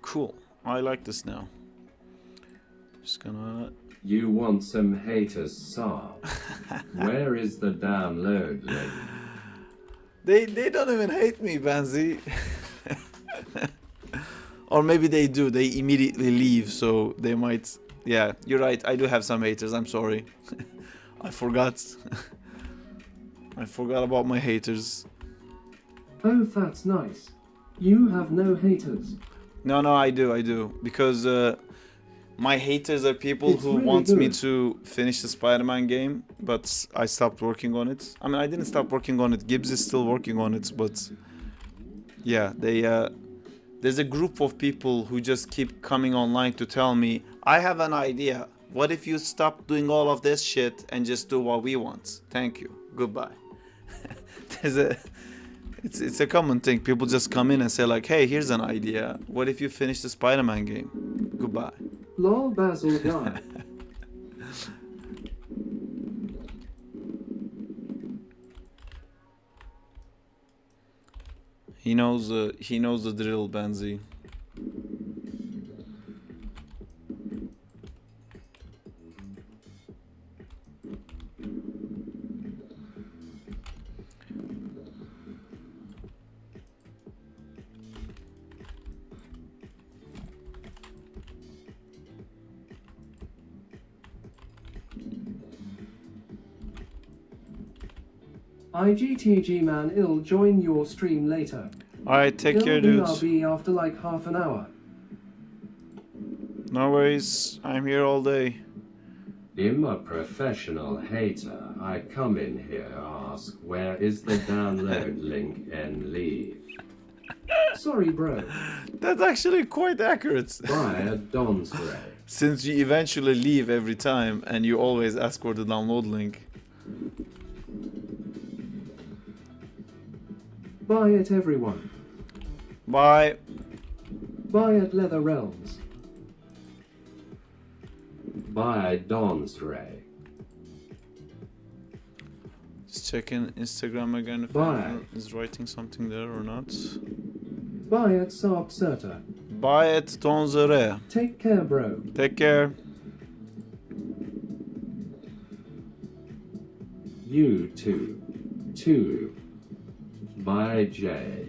S2: Cool. I like this now. Just gonna...
S5: You want some haters, Saab? Where is the download link?
S2: They don't even hate me, Banzi. Or maybe they do. They immediately leave, so they might Yeah, you're right. I do have some haters. I'm sorry. I forgot. I forgot about my haters.
S3: Oh, that's nice. You have no haters.
S2: No, I do. Because my haters are people
S3: It's
S2: who
S3: really
S2: want me
S3: good.
S2: to finish the Spider-Man game, but I stopped working on it. I mean, I didn't stop working on it. Gibbs is still working on it, but yeah, there's a group of people who just keep coming online to tell me, I have an idea. What if you stop doing all of this shit and just do what we want? Thank you. Goodbye. It's a common thing. People just come in and say like, hey, here's an idea. What if you finish the Spider-Man game? Goodbye.
S3: Lol Basil guy.
S2: He knows the drill, Benzi.
S3: IGTG man, I'll join your stream later.
S2: Alright, take care, dudes.
S3: BRB after like half an hour.
S2: No worries. I'm here all day.
S5: I'm a professional hater. I come in here, ask where is the download link and leave.
S3: Sorry, bro.
S2: That's actually quite accurate.
S5: Buy a Don's Ray.
S2: Since you eventually leave every time and you always ask for the download link.
S3: Buy it, everyone.
S2: Bye.
S3: Buy at Leather Realms.
S5: Buy Don's Ray.
S2: Just checking Instagram again if
S3: Bye.
S2: anyone is writing something there or not.
S3: Buy at Saab Serta.
S2: Bye at Tonzere.
S3: Take care, bro.
S2: Take care.
S5: You too. By J.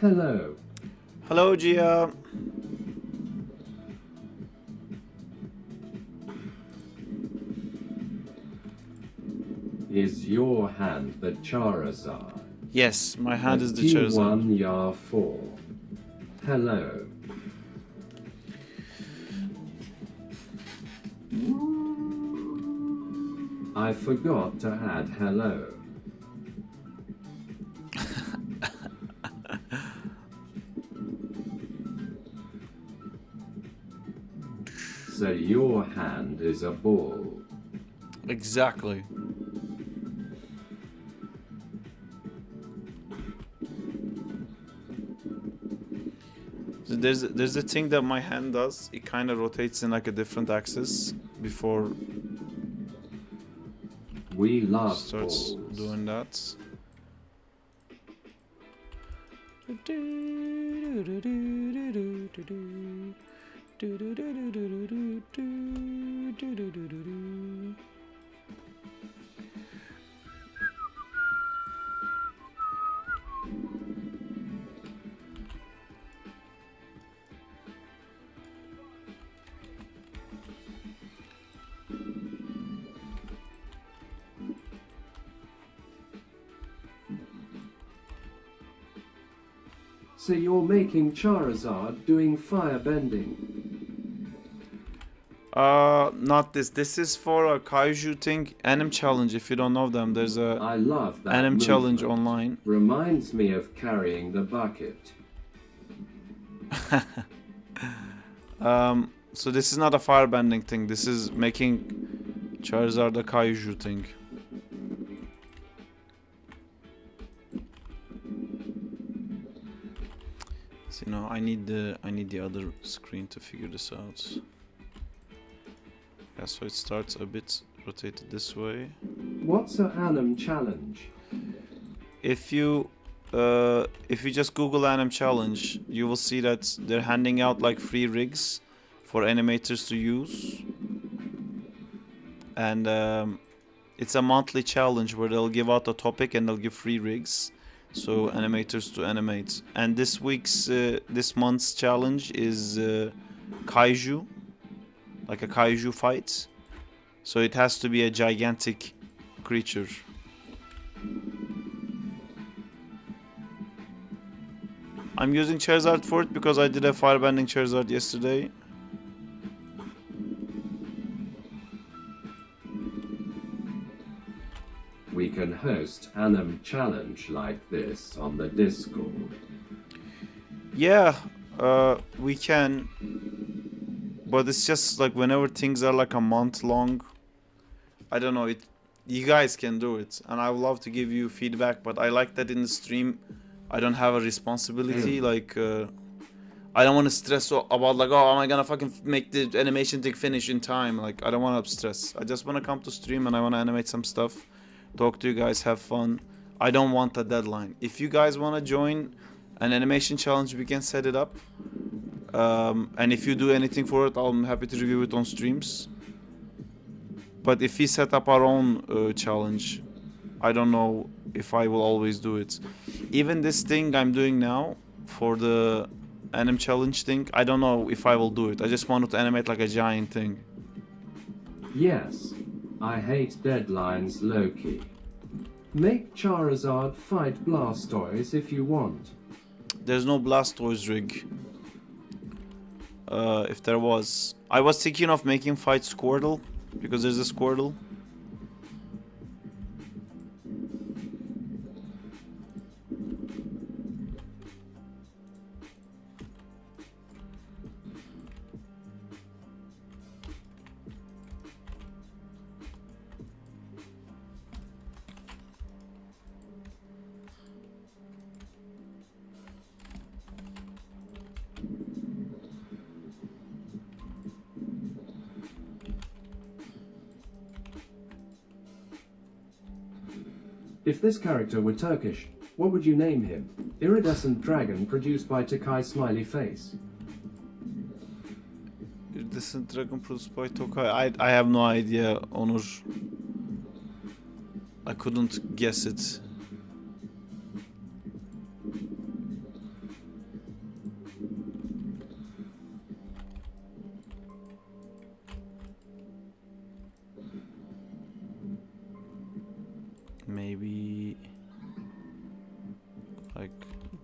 S3: Hello.
S2: Hello, Gia.
S5: Is your hand the Charizard?
S2: Yes, my hand is the Charizard.
S5: T1 Yar 4. Hello. I forgot to add hello. So your hand is a ball.
S2: Exactly. So there's a thing that my hand does. It kind of rotates in like a different axis before
S5: We
S2: it
S5: love
S2: starts
S5: balls.
S2: doing that.
S3: So you're making Charizard doing firebending.
S2: Not this. This is for a Kaiju thing. Anim challenge. If you don't know them, there's a
S5: I love that
S2: Anim challenge
S5: movement.
S2: online.
S5: Reminds me of carrying the bucket.
S2: So this is not a firebending thing. This is making Charizard a Kaiju thing. So, you know, I need the other screen to figure this out. Yeah, so it starts a bit rotated this way.
S3: What's a anim challenge?
S2: If you just Google anim challenge, you will see that they're handing out like free rigs for animators to use, and it's a monthly challenge where they'll give out a topic and they'll give free rigs so animators to animate. And this month's challenge is Kaiju, like a Kaiju fight. So it has to be a gigantic creature. I'm using Charizard for it because I did a firebending Charizard yesterday.
S5: We can host anim challenge like this on the Discord.
S2: Yeah, we can. But it's just like whenever things are like a month long, I don't know, you guys can do it. And I would love to give you feedback, but I like that in the stream I don't have a responsibility. Like, I don't want to stress about like, oh, am I gonna fucking make the animation thing finish in time? Like, I don't want to stress. I just want to come to stream and I want to animate some stuff, talk to you guys, have fun. I don't want a deadline. If you guys want to join an animation challenge, we can set it up. And if you do anything for it, I'm happy to review it on streams. But if we set up our own challenge, I don't know if I will always do it. Even this thing I'm doing now for the anim challenge thing, I don't know if I will do it. I just wanted to animate like a giant thing.
S5: Yes, I hate deadlines, Loki.
S3: Make Charizard fight Blastoise if you want.
S2: There's no Blastoise rig. If there was, I was thinking of making fight Squirtle because there's a Squirtle.
S3: If this character were Turkish, what would you name him? Iridescent dragon produced by Takai Smiley Face.
S2: Iridescent dragon produced by Tokai. I have no idea, Onur. I couldn't guess it. Maybe like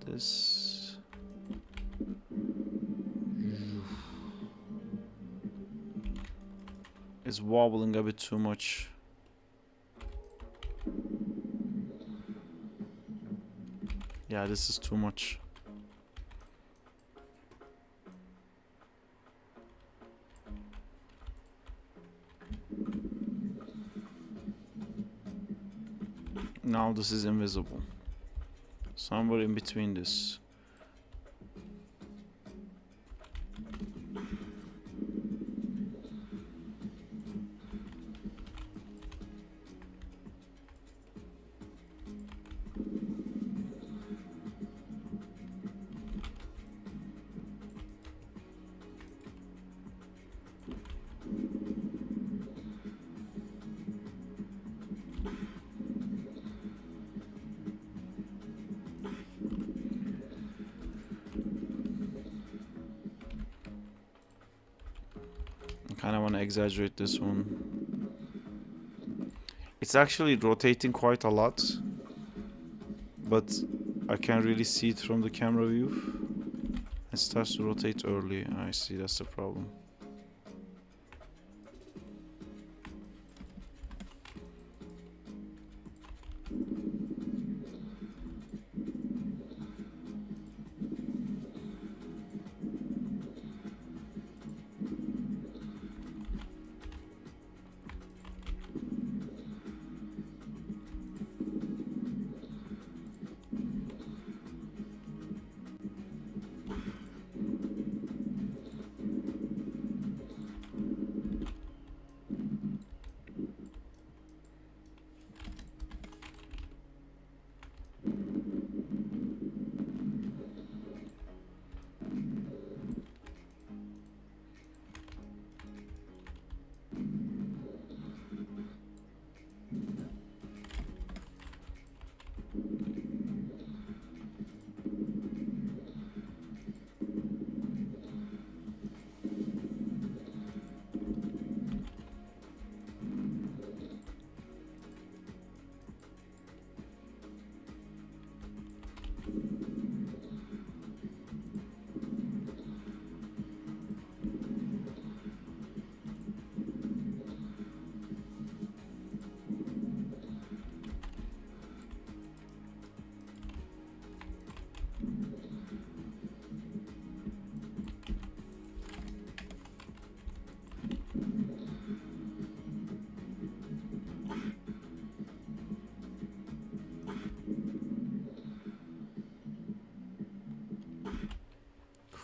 S2: this. It's wobbling a bit too much. Yeah, this is too much. Now this is invisible. Somewhere in between this. I kind of want to exaggerate this one. It's actually rotating quite a lot, but I can't really see it from the camera view. It starts to rotate early. I see, that's the problem.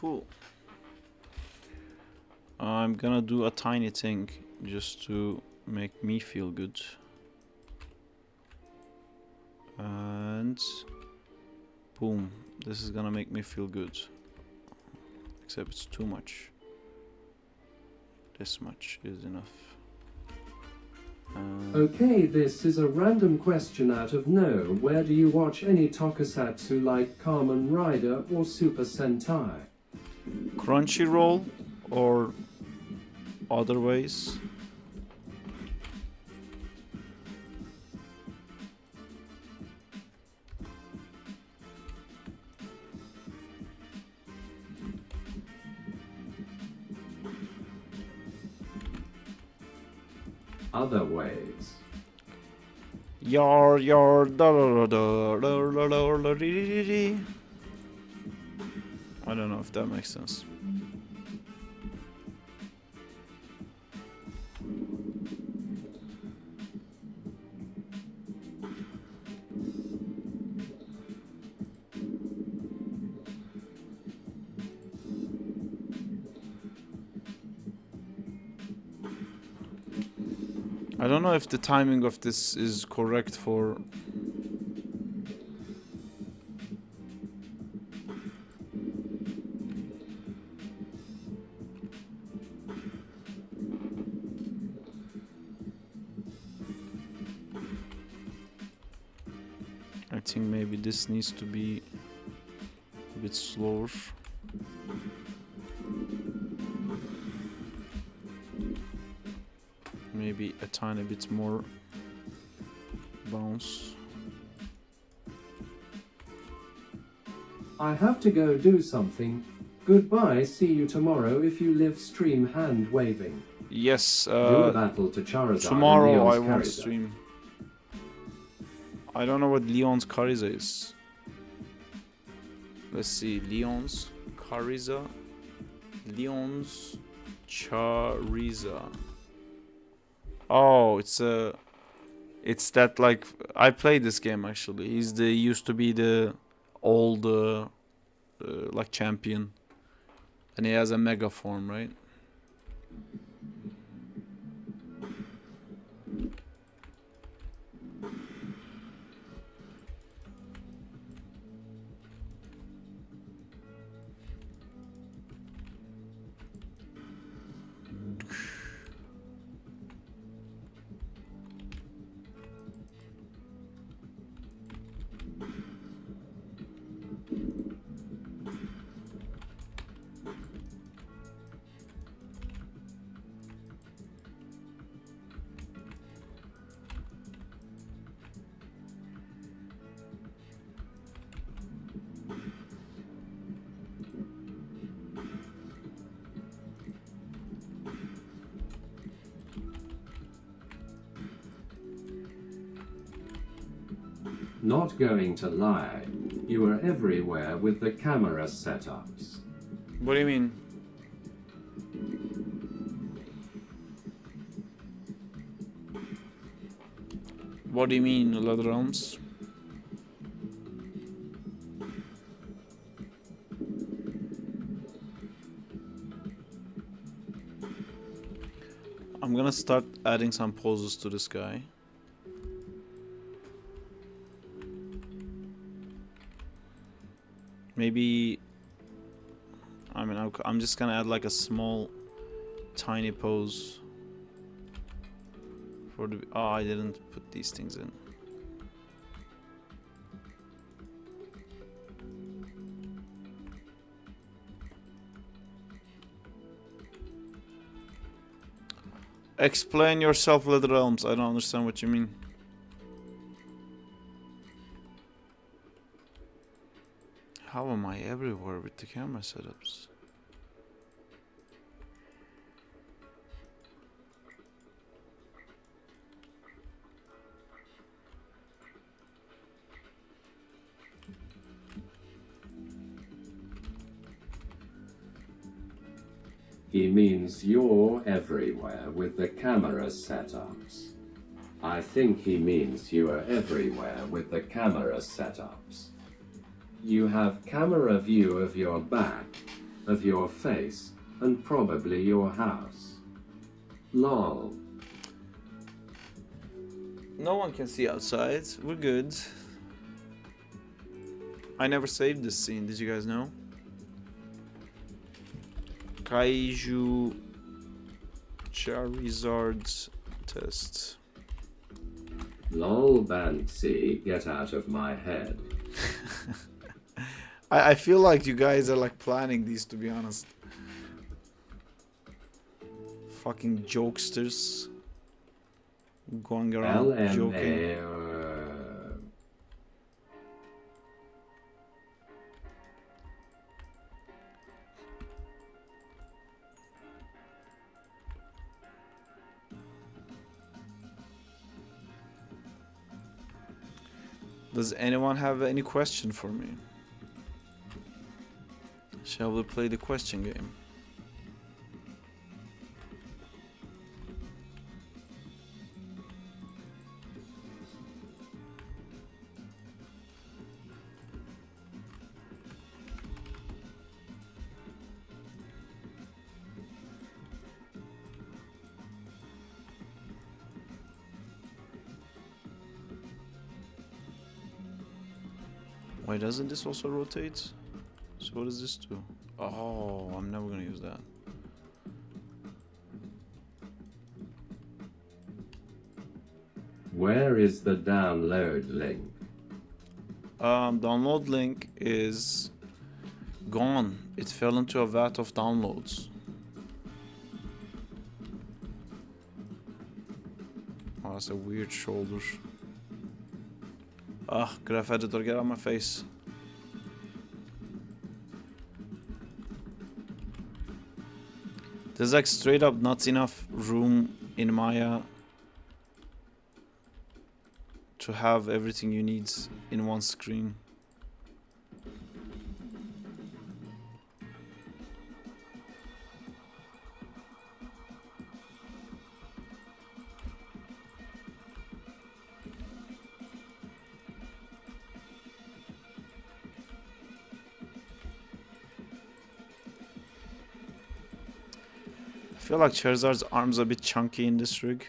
S2: Cool. I'm gonna do a tiny thing just to make me feel good. And boom, this is gonna make me feel good. Except it's too much. This much is enough.
S3: Okay, this is a random question out of no. Where do you watch any tokusatsu like Kamen Rider or Super Sentai?
S2: Crunchyroll or other ways?
S3: Other ways.
S2: Yar yar da da da da da da da dee dee. I don't know if that makes sense. I don't know if the timing of this is correct for... I think maybe this needs to be a bit slower. Maybe a tiny bit more bounce.
S3: I have to go do something. Goodbye, see you tomorrow if you live stream hand waving.
S2: Yes,
S3: Do a battle to Charizard
S2: tomorrow
S3: and
S2: I
S3: Leon's
S2: won't
S3: Charizard.
S2: stream. I don't know what Leon's Charizard is. Let's see, Leon's Charizard. Leon's Charizard. Oh, it's that, like, I played this game actually. Used to be the old like champion, and he has a mega form, right?
S3: Not going to lie, you were everywhere with the camera setups.
S2: What do you mean? What do you mean, Ladrons? I'm gonna start adding some poses to this guy. Maybe, I mean, I'm just gonna add like a small, tiny pose for the. Oh, I didn't put these things in. Explain yourself, Little Realms. I don't understand what you mean. How am I everywhere with the camera setups?
S5: He means you're everywhere with the camera setups. I think he means you are everywhere with the camera setups. You have camera view of your back, of your face, and probably your house. Lol.
S2: No one can see outside. We're good. I never saved this scene. Did you guys know? Kaiju Charizard's test.
S5: Lol Banksy, get out of my head.
S2: I feel like you guys are like planning these, to be honest. Fucking jokesters. Going around joking. Does anyone have any question for me? Shall we play the question game? Why doesn't this also rotate? So what does this do? Oh, I'm never gonna use that.
S5: Where is the download link?
S2: Download link is gone. It fell into a vat of downloads. Oh, that's a weird shoulder. Ah, graph editor, get out of my face. There's like straight up not enough room in Maya to have everything you need in one screen. I feel like Charizard's arms are a bit chunky in this rig.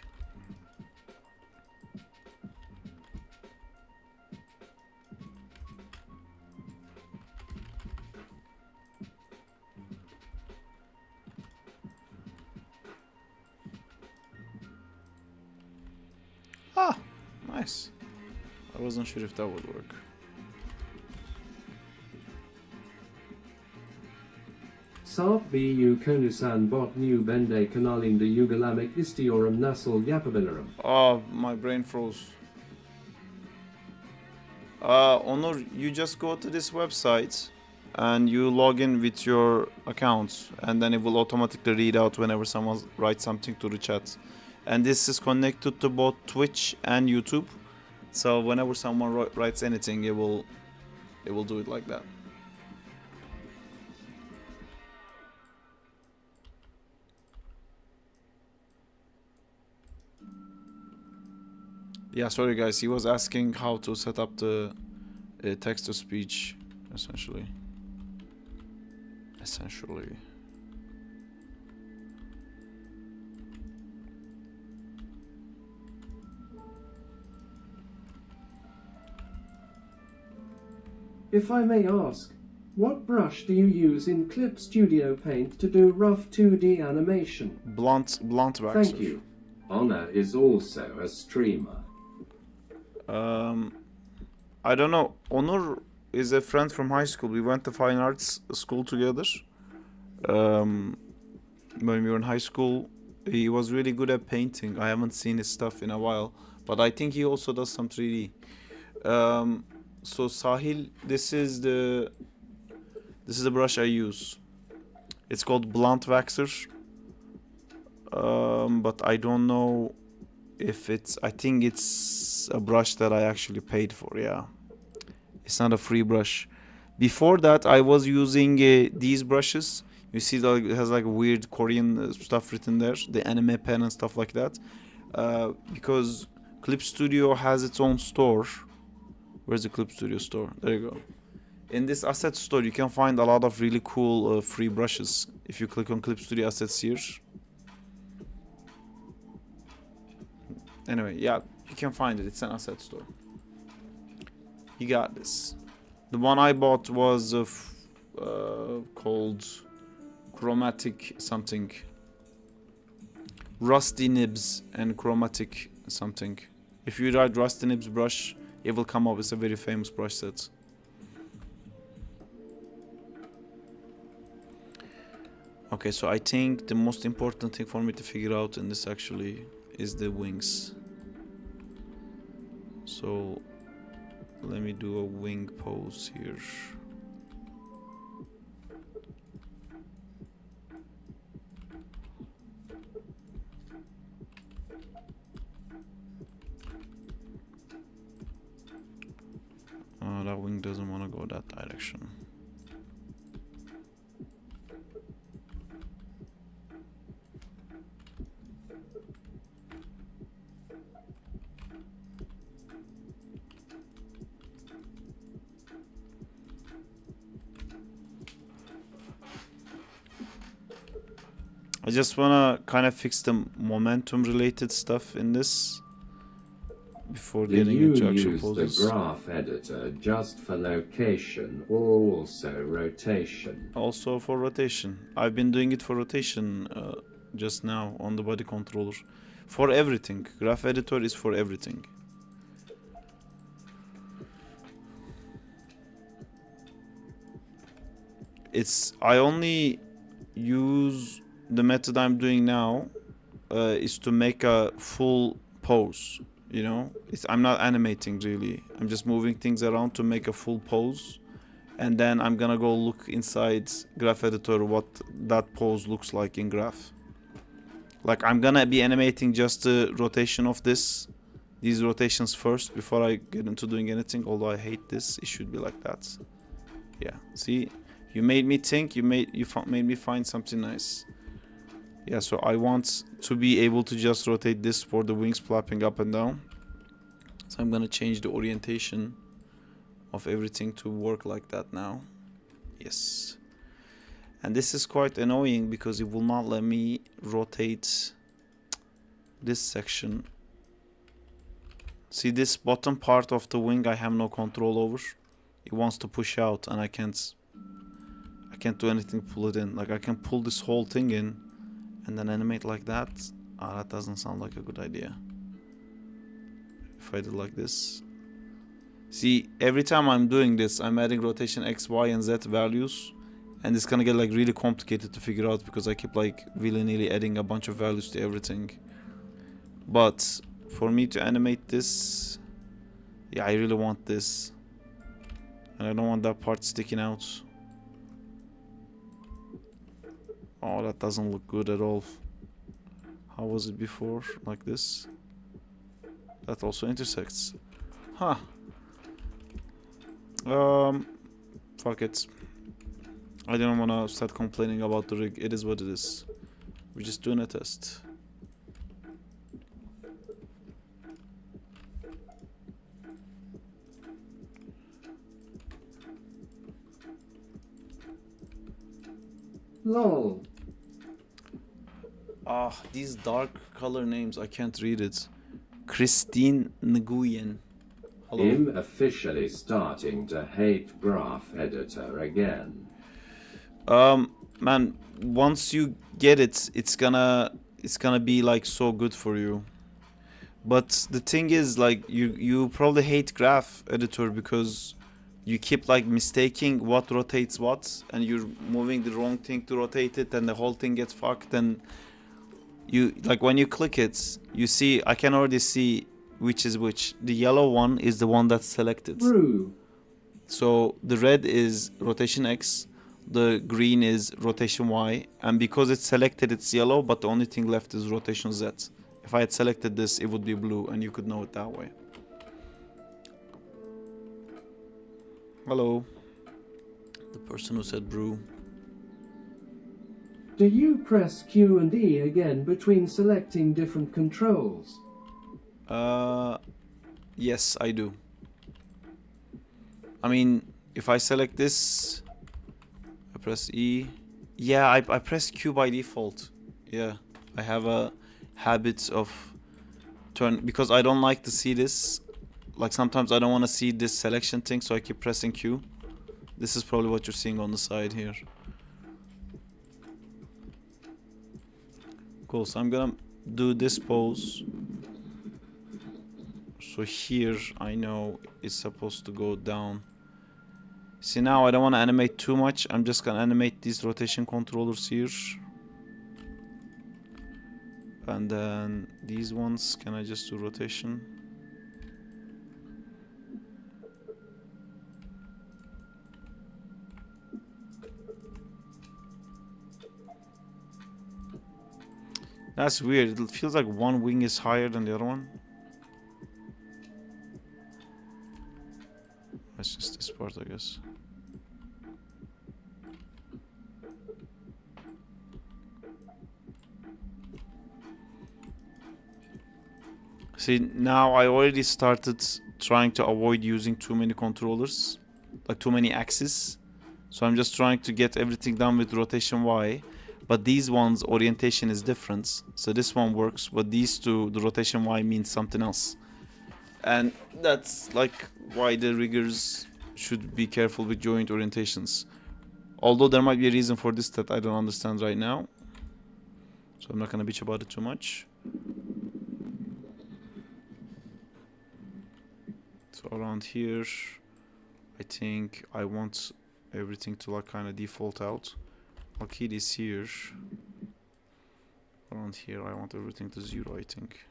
S2: Ah, nice. I wasn't sure if that would work.
S3: Sarp bu konusan bot new bende kanalinda ugalamik istiyorum nasıl yapabilirim?
S2: Oh, my brain froze. Onur, you just go to this website and you log in with your account, and then it will automatically read out whenever someone writes something to the chat. And this is connected to both Twitch and YouTube. So whenever someone writes anything, it will do it like that. Yeah, sorry guys, he was asking how to set up the text-to-speech, essentially.
S3: If I may ask, What brush do you use in Clipstudio Paint to do rough 2D animation?
S2: Blunt waxer.
S3: Thank you.
S5: Honor is also a streamer.
S2: I don't know. Onur is a friend from high school. We went to fine arts school together. When we were in high school, he was really good at painting. I haven't seen his stuff in a while, but I think he also does some 3D. So Sahil, this is the brush I use. It's called blunt waxer. But I don't know if I think it's a brush that I actually paid for. Yeah, it's not a free brush. Before that, I was using these brushes. You see that it has like weird Korean stuff written there, the anime pen and stuff like that. Because Clipstudio has its own store. Where's the Clipstudio store? There you go. In this asset store, you can find a lot of really cool free brushes. If you click on Clipstudio assets here. Anyway, yeah, you can find it. It's an asset store. You got this. The one I bought was called chromatic something. Rusty nibs and chromatic something. If you write rusty nibs brush, it will come up. It's a very famous brush set. Okay, so I think the most important thing for me to figure out in this actually is the wings. So let me do a wing pose here. That wing doesn't want to go that direction. I just wanna kind of fix the momentum related stuff in this before
S5: Did
S2: getting
S5: you
S2: into actual
S5: use
S2: poses.
S5: the graph editor just for location or also rotation?
S2: Also for rotation. I've been doing it for rotation just now on the body controller. For everything. Graph editor is for everything. I only use the method I'm doing now is to make a full pose, you know? I'm not animating really. I'm just moving things around to make a full pose. And then I'm gonna go look inside graph editor what that pose looks like in graph. Like I'm gonna be animating just the rotation of these rotations first before I get into doing anything. Although I hate this, it should be like that. Yeah, see? You made me think, you made me find something nice. Yeah, so I want to be able to just rotate this for the wings flapping up and down. So I'm gonna change the orientation of everything to work like that now. Yes. And this is quite annoying because it will not let me rotate this section. See this bottom part of the wing I have no control over. It wants to push out and I can't do anything to pull it in. Like I can pull this whole thing in and then animate like that. That doesn't sound like a good idea. If I do like this. See, every time I'm doing this, I'm adding rotation X, Y, and Z values. And it's gonna get like really complicated to figure out because I keep like willy-nilly adding a bunch of values to everything. But for me to animate this, yeah, I really want this. And I don't want that part sticking out. Oh, that doesn't look good at all. How was it before? Like this? That also intersects. Huh. Fuck it. I don't wanna start complaining about the rig. It is what it is. We're just doing a test.
S3: Lol.
S2: These dark color names, I can't read it. Christine Nguyen. Hello.
S5: I'm officially starting to hate graph editor again.
S2: Man, once you get it, it's gonna be like so good for you. But the thing is, like, you probably hate graph editor because you keep like mistaking what rotates what, and you're moving the wrong thing to rotate it, and the whole thing gets fucked. And you, like, when you click it, you see, I can already see which is which. The yellow one is the one that's selected.
S3: Brew.
S2: So the red is rotation X, the green is rotation Y, and because it's selected, it's yellow, but the only thing left is rotation Z. If I had selected this, it would be blue, and you could know it that way. Hello. The person who said brew.
S3: Do you press Q and E again between selecting different controls?
S2: Yes, I do. I mean, if I select this, I press E. Yeah, I press Q by default. Yeah, I have a habit of because I don't like to see this. Like, sometimes I don't want to see this selection thing, so I keep pressing Q. This is probably what you're seeing on the side here. Cool, so I'm gonna do this pose. So here, I know it's supposed to go down. See, now I don't want to animate too much. I'm just gonna animate these rotation controllers here. And then these ones, can I just do rotation? That's weird. It feels like one wing is higher than the other one. That's just this part, I guess. See, now I already started trying to avoid using too many controllers, like too many axes. So I'm just trying to get everything done with rotation Y. But these ones, orientation is different. So this one works, but these two, the rotation Y means something else. And that's like why the riggers should be careful with joint orientations. Although there might be a reason for this that I don't understand right now. So I'm not gonna bitch about it too much. So around here, I think I want everything to like kind of default out. I'll key this here. Around here, I want everything to 0, I think.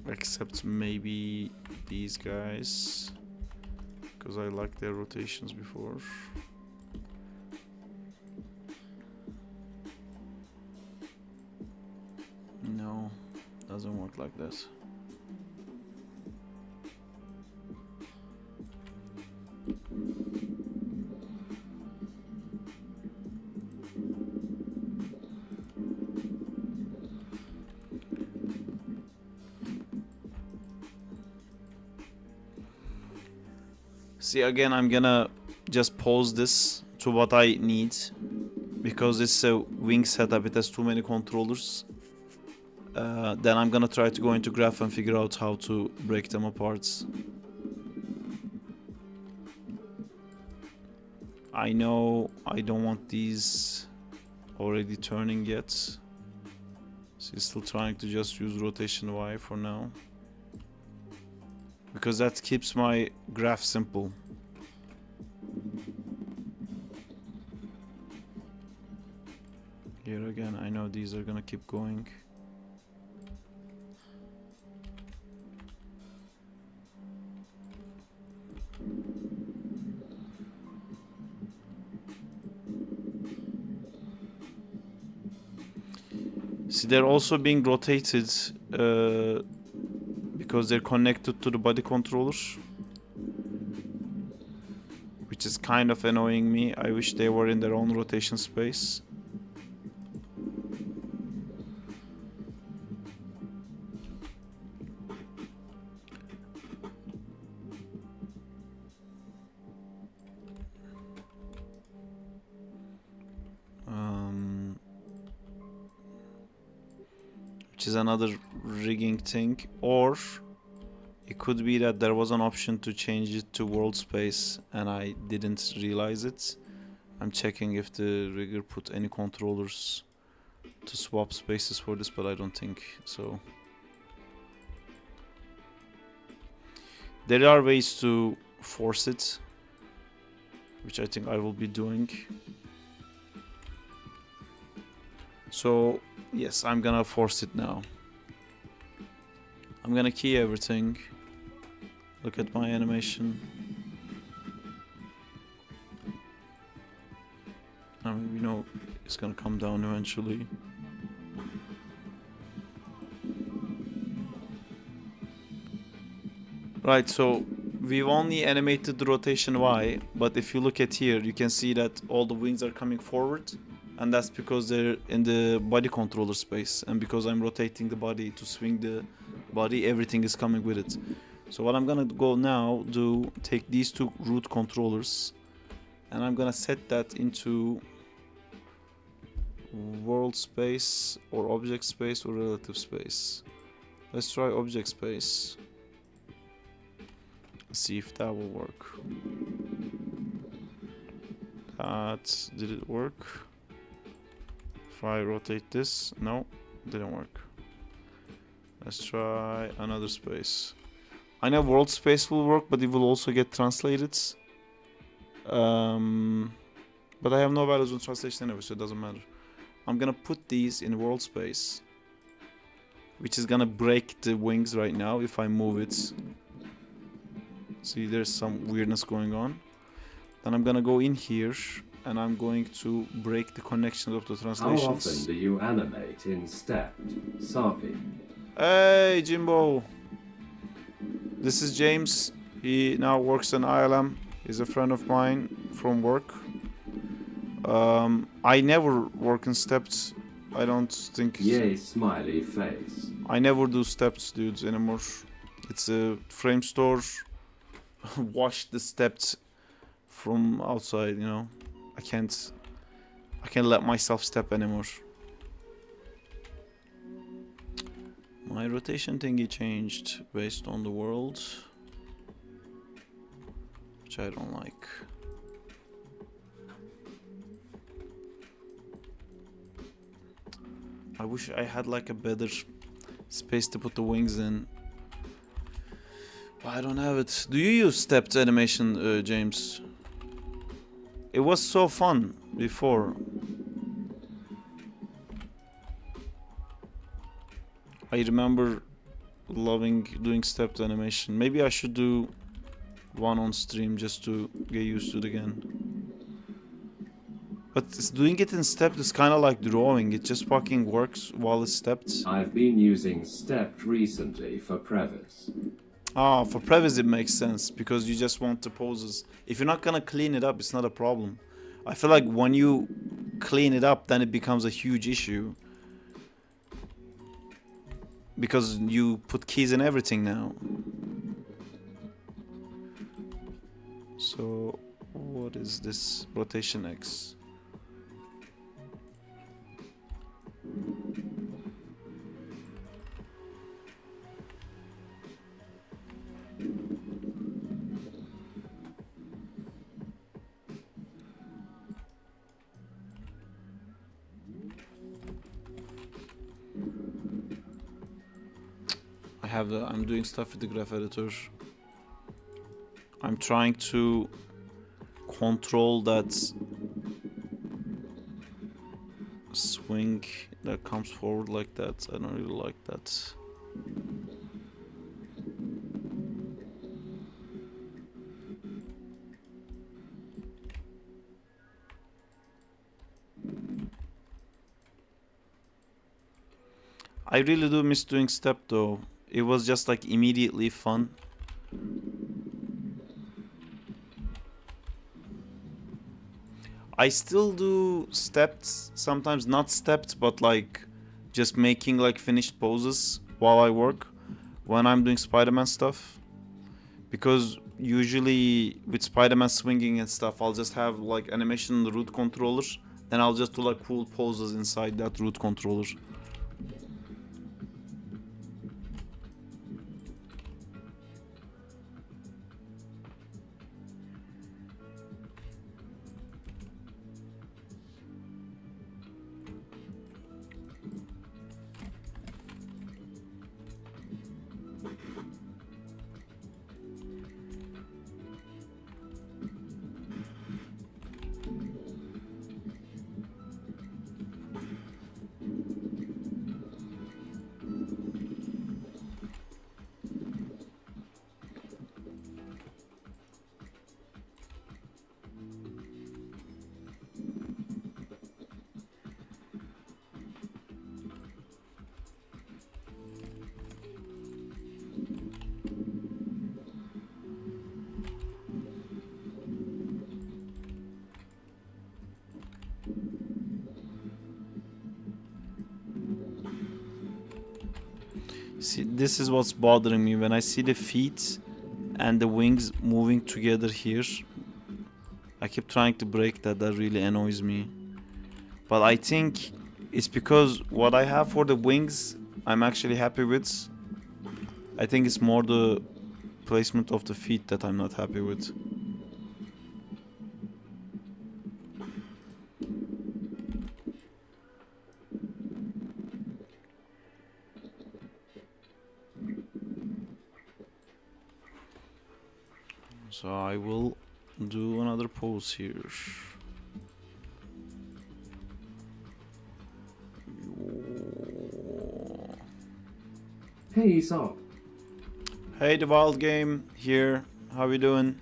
S2: Except maybe these guys, because I like their rotations before. No, doesn't work like that. See, again, I'm gonna just pause this to what I need, because it's a wing setup, it has too many controllers. Then I'm gonna try to go into graph and figure out how to break them apart. I know I don't want these already turning yet. So he's still trying to just use rotation Y for now, because that keeps my graph simple. Here again, I know these are gonna keep going. See, they're also being rotated because they're connected to the body controller, which is kind of annoying me. I wish they were in their own rotation space. Which is another rigging thing, or it could be that there was an option to change it to world space and I didn't realize it. I'm checking if the rigger put any controllers to swap spaces for this, but I don't think so. There are ways to force it, which I think I will be doing. So yes, I'm gonna force it now. I'm gonna key everything. Look at my animation. I mean, we know it's gonna come down eventually. Right, so we've only animated the rotation Y, but if you look at here, you can see that all the wings are coming forward, and that's because they're in the body controller space, and because I'm rotating the body to swing the body, everything is coming with it. So what I'm gonna go now, take these two root controllers, and I'm gonna set that into world space or object space or relative space. Let's try object space. See if that will work. Did it work? If I rotate this, no, didn't work. Let's try another space. I know world space will work, but it will also get translated. But I have no values on translation anyway, so it doesn't matter. I'm gonna put these in world space, which is gonna break the wings right now if I move it. See, there's some weirdness going on. Then I'm gonna go in here and I'm going to break the connections of the translations.
S5: How often do you animate in stepped, Sapi?
S2: Hey, Jimbo. This is James. He now works in ILM. He's a friend of mine from work. I never work in stepped. I don't think...
S5: Yay, smiley face.
S2: I never do stepped, dudes, anymore. It's a frame store. Wash the stepped from outside, you know. I can't let myself step anymore. My rotation thingy changed based on the world, which I don't like. I wish I had like a better space to put the wings in. But I don't have it. Do you use stepped animation, James? It was so fun before. I remember loving doing stepped animation. Maybe I should do one on stream just to get used to it again. But doing it in stepped is kind of like drawing. It just fucking works while it's stepped.
S5: I've been using stepped recently for Previs.
S2: Ah, for Previs it makes sense because you just want the poses. If you're not gonna clean it up, it's not a problem. I feel like when you clean it up, then it becomes a huge issue. Because you put keys in everything now. So, what is this? Rotation X. I'm doing stuff with the graph editor. I'm trying to control that swing that comes forward like that. I don't really like that. I really do miss doing step though. It was just like immediately fun. I still do stepped, sometimes not stepped, but like just making like finished poses while I work when I'm doing Spider-Man stuff. Because usually with Spider-Man swinging and stuff, I'll just have like animation in the root controller and I'll just do like cool poses inside that root controller. this is what's bothering me when I see the feet and the wings moving together here. I keep trying to break that. That really annoys me. But I think it's because what I have for the wings, I'm actually happy with. I think it's more the placement of the feet that I'm not happy with. So I will do another pose here.
S3: Hey Sop.
S2: Hey, the wild game here. How we doing?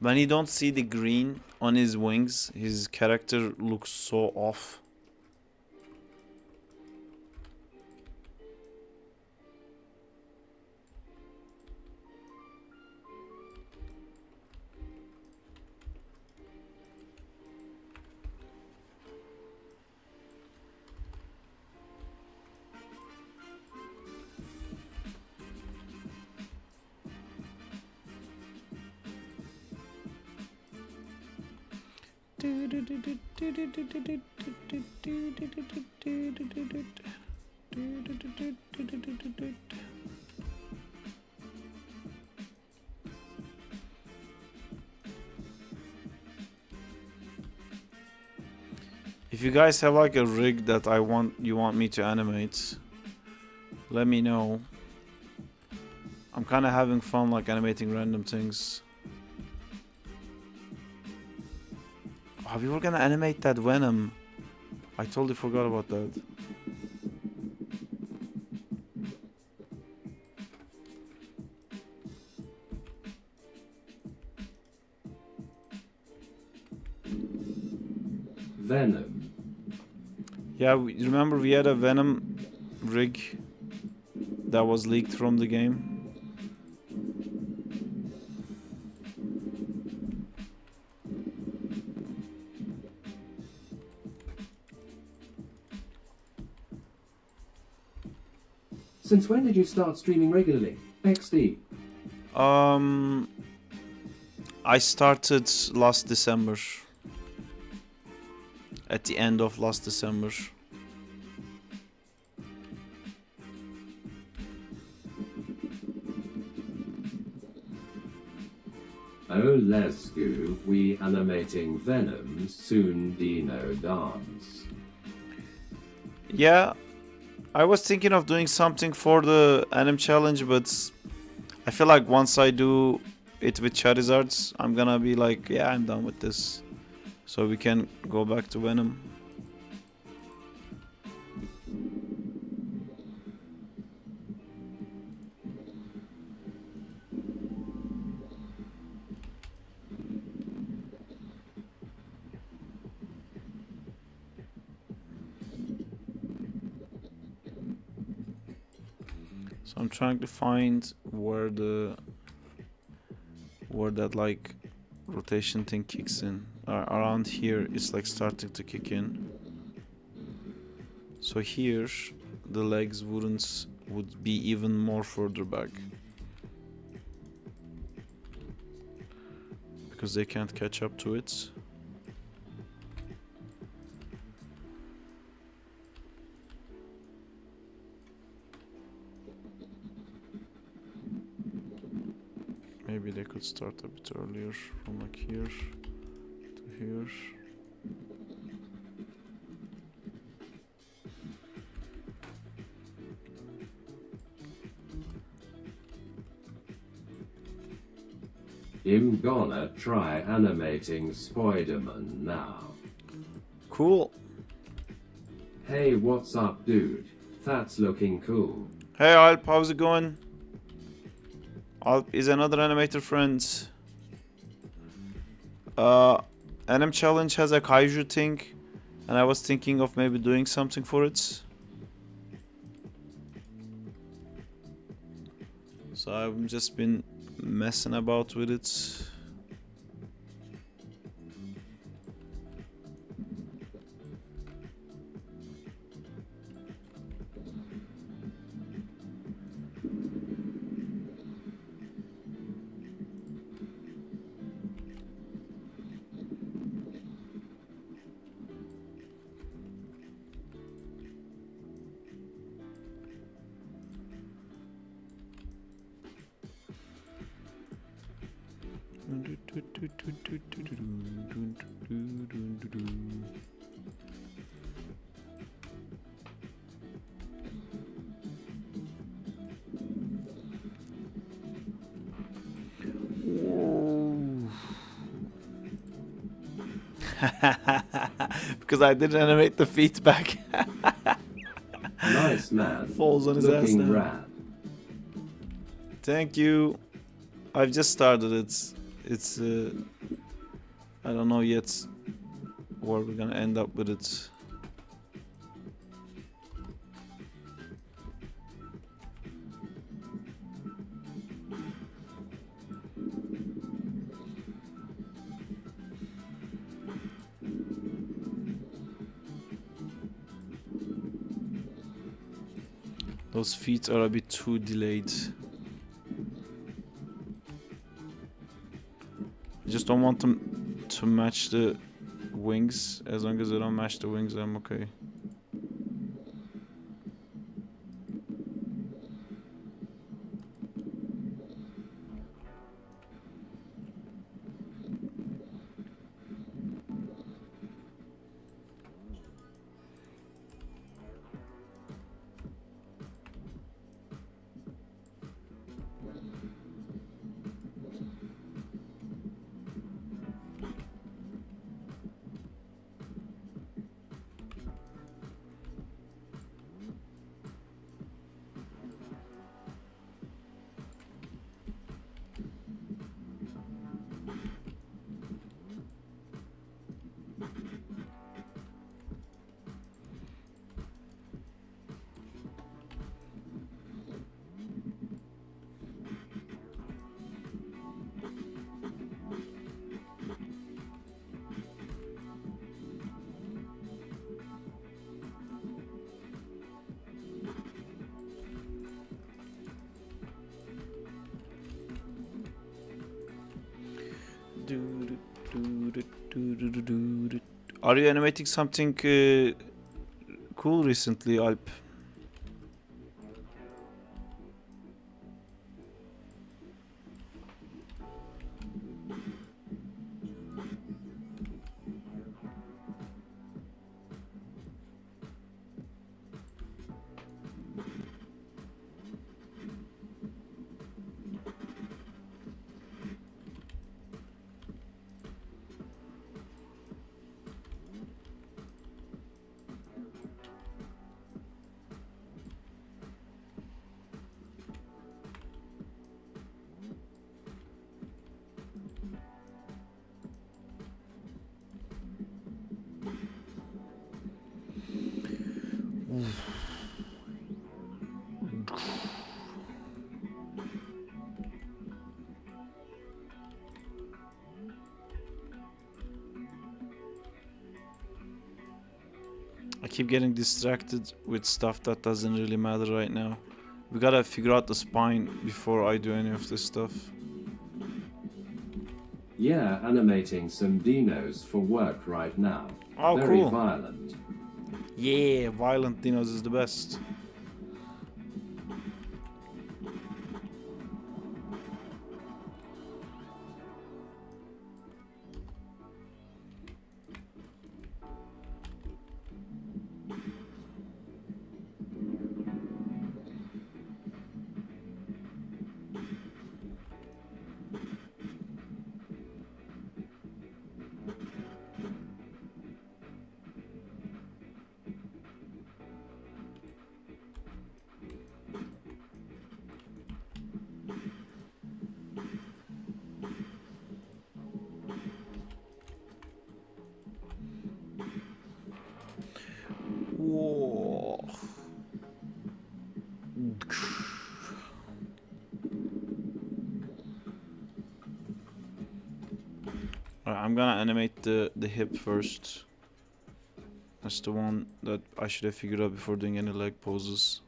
S2: When you don't see the green on his wings, his character looks so off. If you guys have like a rig that you want me to animate, let me know. I'm kind of having fun like animating random things. Oh, we were gonna animate that Venom. I totally forgot about that.
S3: Venom.
S2: Yeah, remember we had a Venom rig that was leaked from the game.
S3: Since when did you start streaming regularly? XD.
S2: I started last December. At the end of last December.
S3: Oh Lesku, we animating Venom, soon Dino dance.
S2: Yeah, I was thinking of doing something for the anim challenge, but I feel like once I do it with Charizards, I'm gonna be like, yeah, I'm done with this. So we can go back to Venom. So I'm trying to find where that like rotation thing kicks in. Around here it's like starting to kick in. So here the legs would be even more further back. Because they can't catch up to it. Maybe they could start a bit earlier from like here to here.
S3: I'm gonna try animating Spider-Man now.
S2: Cool.
S3: Hey, what's up, dude? That's looking cool.
S2: Hey Alp, how's it going? Alp is another animator friend. Anim Challenge has a Kaiju thing, and I was thinking of maybe doing something for it. So I've just been messing about with it. Because I didn't animate the feet back.
S3: Nice, man.
S2: Falls on his ass
S3: Looking
S2: now.
S3: rad.
S2: Thank you. I've just started it. It's I don't know yet where we're gonna end up with it. Those feet are a bit too delayed. I just don't want them to match the wings. As long as they don't match the wings, I'm okay. Are you animating something cool recently, Alp? I keep getting distracted with stuff that doesn't really matter right now. We gotta figure out the spine before I do any of this stuff.
S3: Yeah, animating some dinos for work right now.
S2: Oh,
S3: Very
S2: cool.
S3: violent.
S2: Yeah, violent dinos is the best. Alright, I'm gonna animate the hip first. That's the one that I should have figured out before doing any leg poses.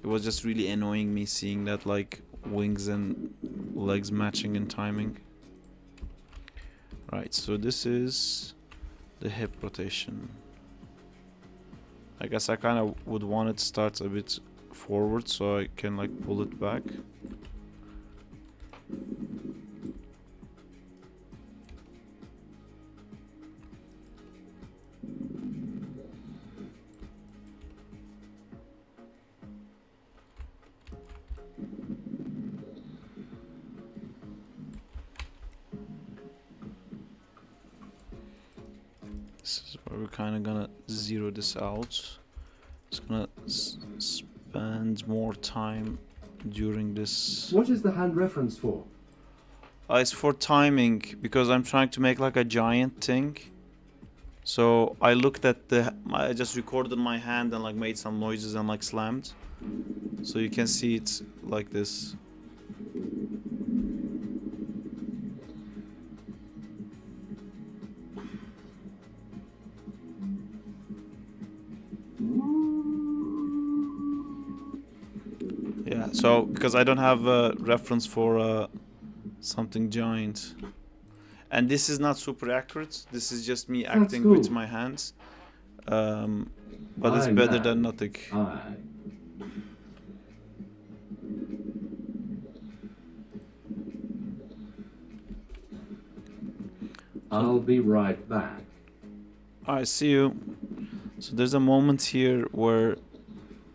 S2: It was just really annoying me seeing that like wings and legs matching in timing. Right, so this is the hip rotation. I guess I kind of would want it to start a bit forward so I can like pull it back. This is where we're kind of gonna zero this out. It's gonna spend more time during this.
S3: What is the hand reference for?
S2: It's for timing because I'm trying to make like a giant thing. So I looked at I just recorded my hand and like made some noises and like slammed. So you can see it like this. Yeah, so because I don't have a reference for something giant. And this is not super accurate. This is just me acting
S3: cool.
S2: with my hands. But it's better than nothing.
S3: I'll be right back.
S2: Alright, see you. So there's a moment here where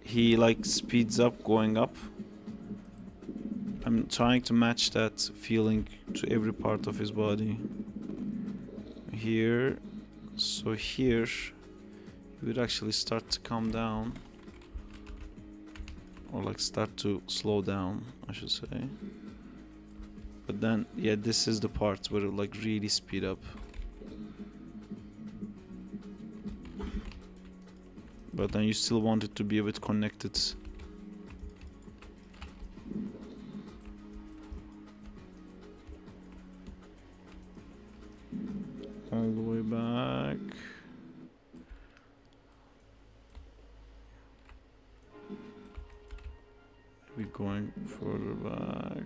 S2: he like speeds up going up. I'm trying to match that feeling to every part of his body. Here, so here he would actually start to come down, or like start to slow down, I should say. But then, yeah, this is the part where it like really speed up. But then you still want it to be a bit connected. All the way back. We're going further back.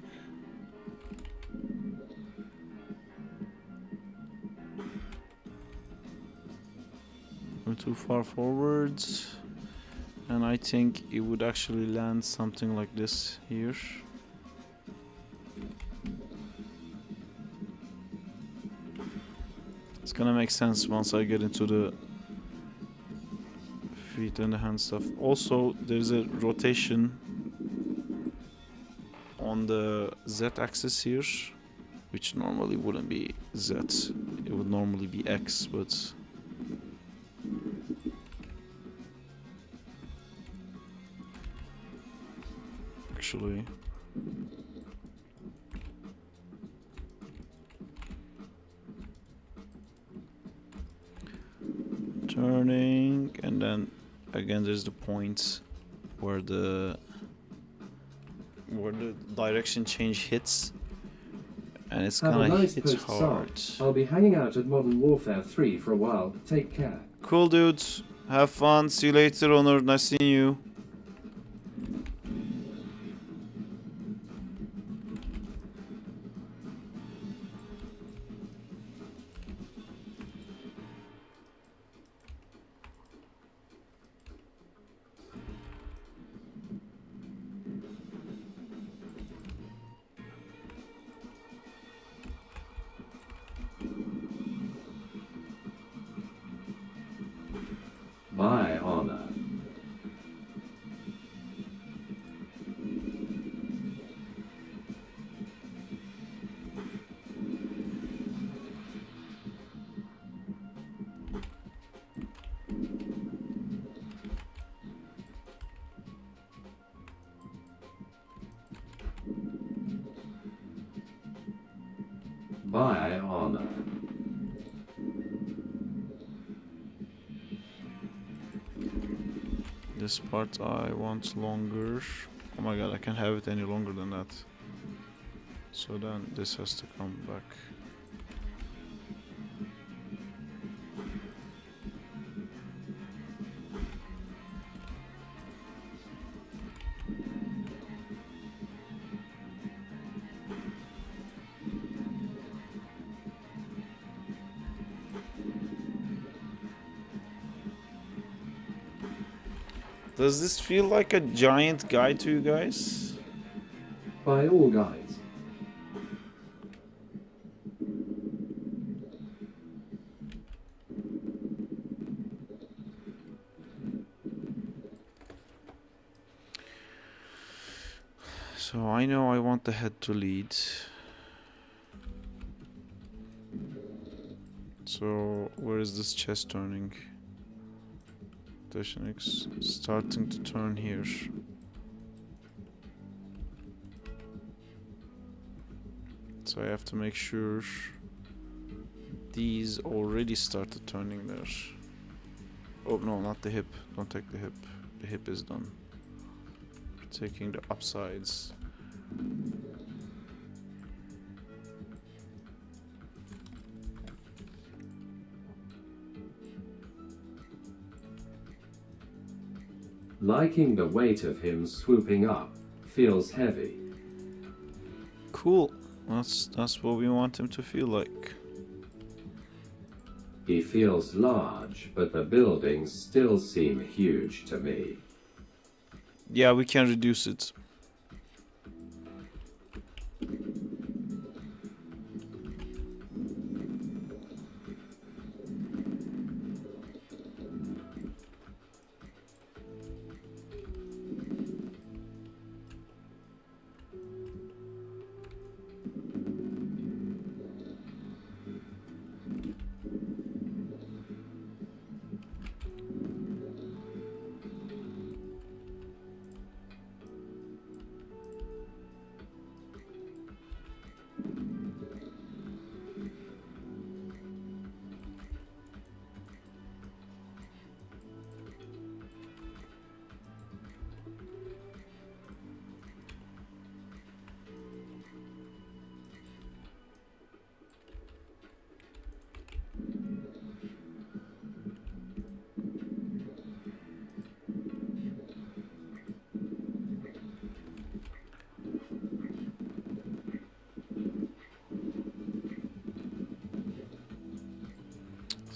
S2: We're too far forwards. And I think it would actually land something like this here. It's gonna make sense once I get into the feet and the hand stuff. Also, there's a rotation on the Z axis here, which normally wouldn't be Z. It would normally be X, but actually turning, and then again there's the point where the direction change hits, and it's
S3: Have a
S2: gonna
S3: nice
S2: hit
S3: post
S2: hard.
S3: I'll be hanging out at Modern Warfare 3 for a while. Take care.
S2: Cool, dudes. Have fun. See you later, Honor. Nice seeing you.
S5: My honor. By honor.
S2: This part I want longer. Oh my god, I can't have it any longer than that. So then this has to come back. Does this feel like a giant guy to you guys?
S3: By all guys.
S2: So I know I want the head to lead. So where is this chest turning? Technics starting to turn here. So I have to make sure these already started turning there. Oh no, not the hip. Don't take the hip. The hip is done. Taking the upsides.
S3: Liking the weight of him swooping up. Feels heavy.
S2: Cool. That's what we want him to feel like.
S3: He feels large, but the buildings still seem huge to me.
S2: Yeah, we can reduce it.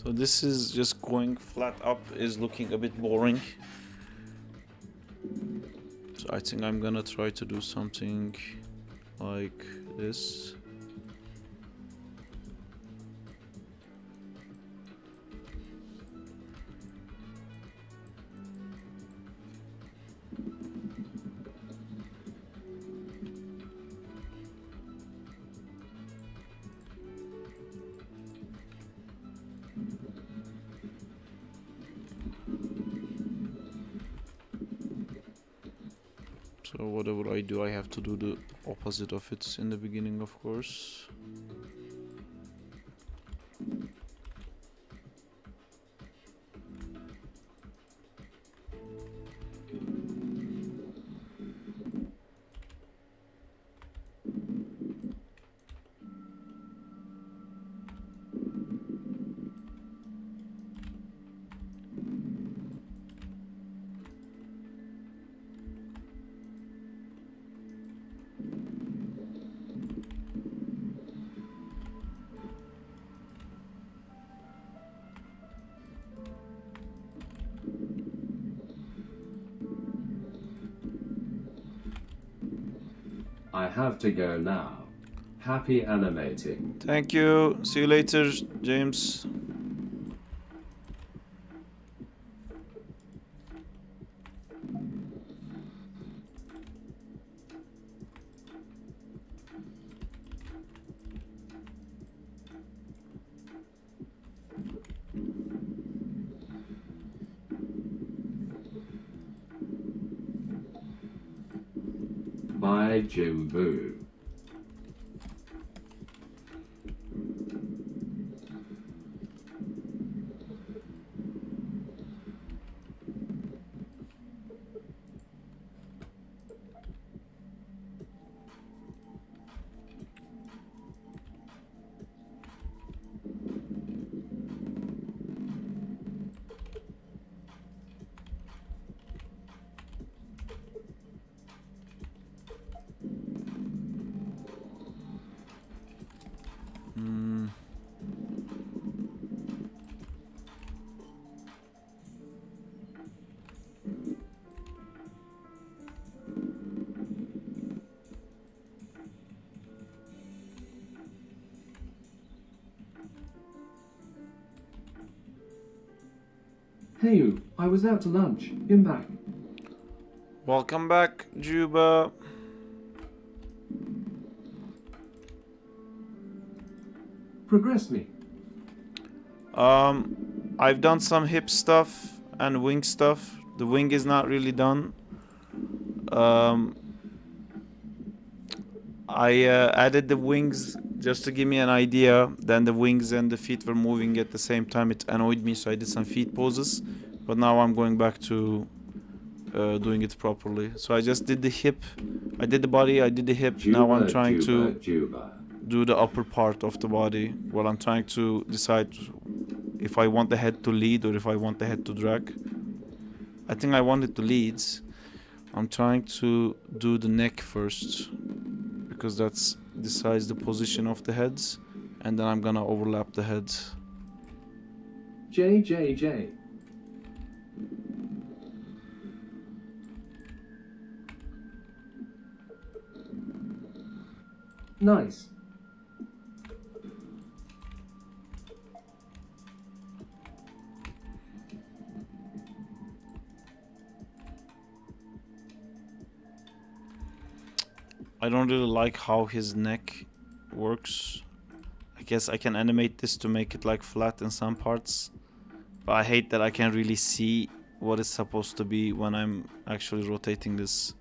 S2: So this is just going flat up is looking a bit boring. So I think I'm gonna try to do something like this. So whatever I do, I have to do the opposite of it in the beginning, of course.
S3: I have to go now. Happy animating.
S2: Thank you. See you later, James.
S3: By Jimbo. Hey, I was out to lunch. I'm back.
S2: Welcome back, Juba.
S3: Progress me.
S2: I've done some hip stuff and wing stuff. The wing is not really done. I added the wings just to give me an idea. Then the wings and the feet were moving at the same time. It annoyed me, so I did some feet poses. But now I'm going back to doing it properly. So I just did the hip. I did the body, I did the hip. Now I'm trying to do the upper part of the body. Well, I'm trying to decide if I want the head to lead or if I want the head to drag. I think I want it to lead. I'm trying to do the neck first, because that decides the position of the heads, and then I'm gonna overlap the head.
S3: J. Nice.
S2: I don't really like how his neck works. I guess I can animate this to make it like flat in some parts, but I hate that I can't really see what it's supposed to be when I'm actually rotating this.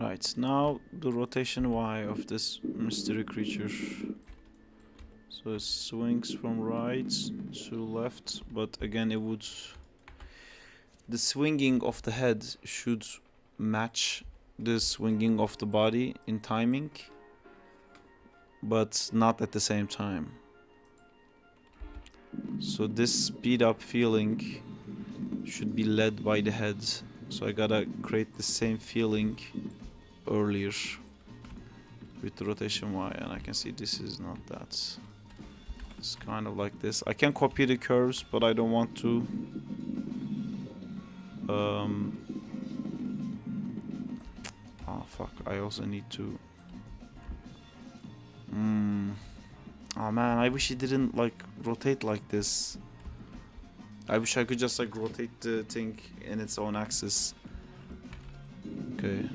S2: Right, now the rotation Y of this mystery creature. So it swings from right to left, but again it would... The swinging of the head should match the swinging of the body in timing, but not at the same time. So this speed up feeling should be led by the head. So I gotta create the same feeling earlier with the rotation Y, and I can see this is not that. It's kind of like this. I can copy the curves, but I don't want to. Oh fuck, I also need to... Oh man, I wish it didn't like rotate like this. I wish I could just like rotate the thing in its own axis. Okay.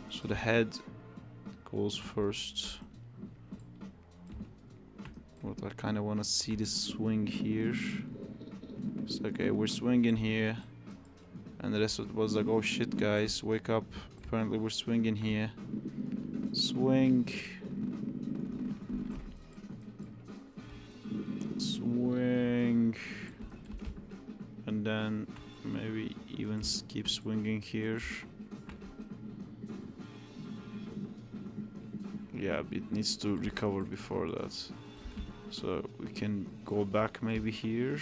S2: So the head goes first. But I kind of want to see the swing here. It's okay, we're swinging here. And the rest of it was like, oh shit guys, wake up. Apparently we're swinging here. Swing. Swing. And then maybe even keep swinging here. Yeah, it needs to recover before that. So we can go back maybe here.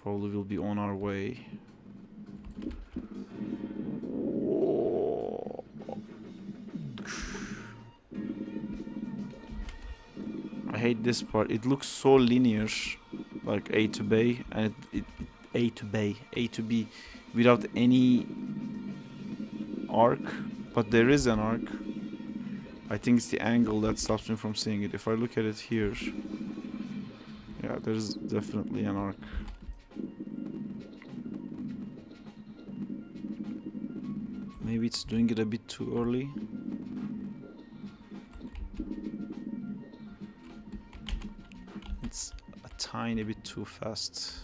S2: Probably will be on our way. I hate this part. It looks so linear, like A to B, and A to B, without any arc. But there is an arc. I think it's the angle that stops me from seeing it. If I look at it here, yeah, there's definitely an arc. Maybe it's doing it a bit too early. It's a tiny bit too fast.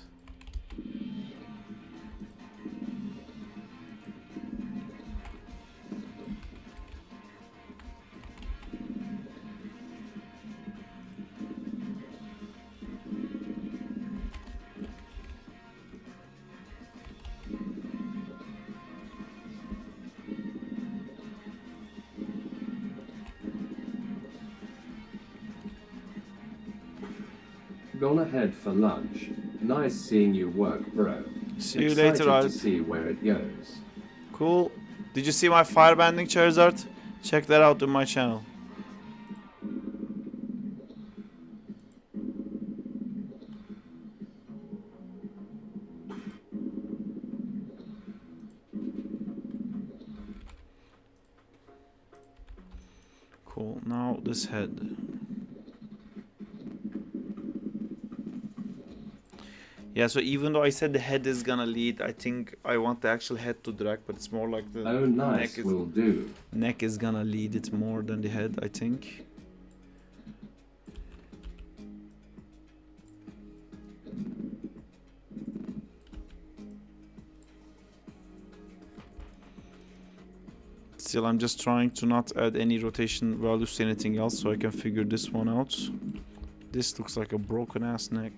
S3: Gone ahead for lunch. Nice seeing you work, bro.
S2: See you
S3: Excited
S2: later,
S3: to
S2: Alp.
S3: see where it goes.
S2: Cool. Did you see my firebending Charizard? Check that out on my channel. Cool. Now this head. Yeah, so even though I said the head is gonna lead, I think I want the actual head to drag, but it's more like the
S3: Oh, nice,
S2: neck
S3: will do.
S2: neck is gonna lead it more than the head, I think. Still, I'm just trying to not add any rotation values to anything else so I can figure this one out. This looks like a broken ass neck.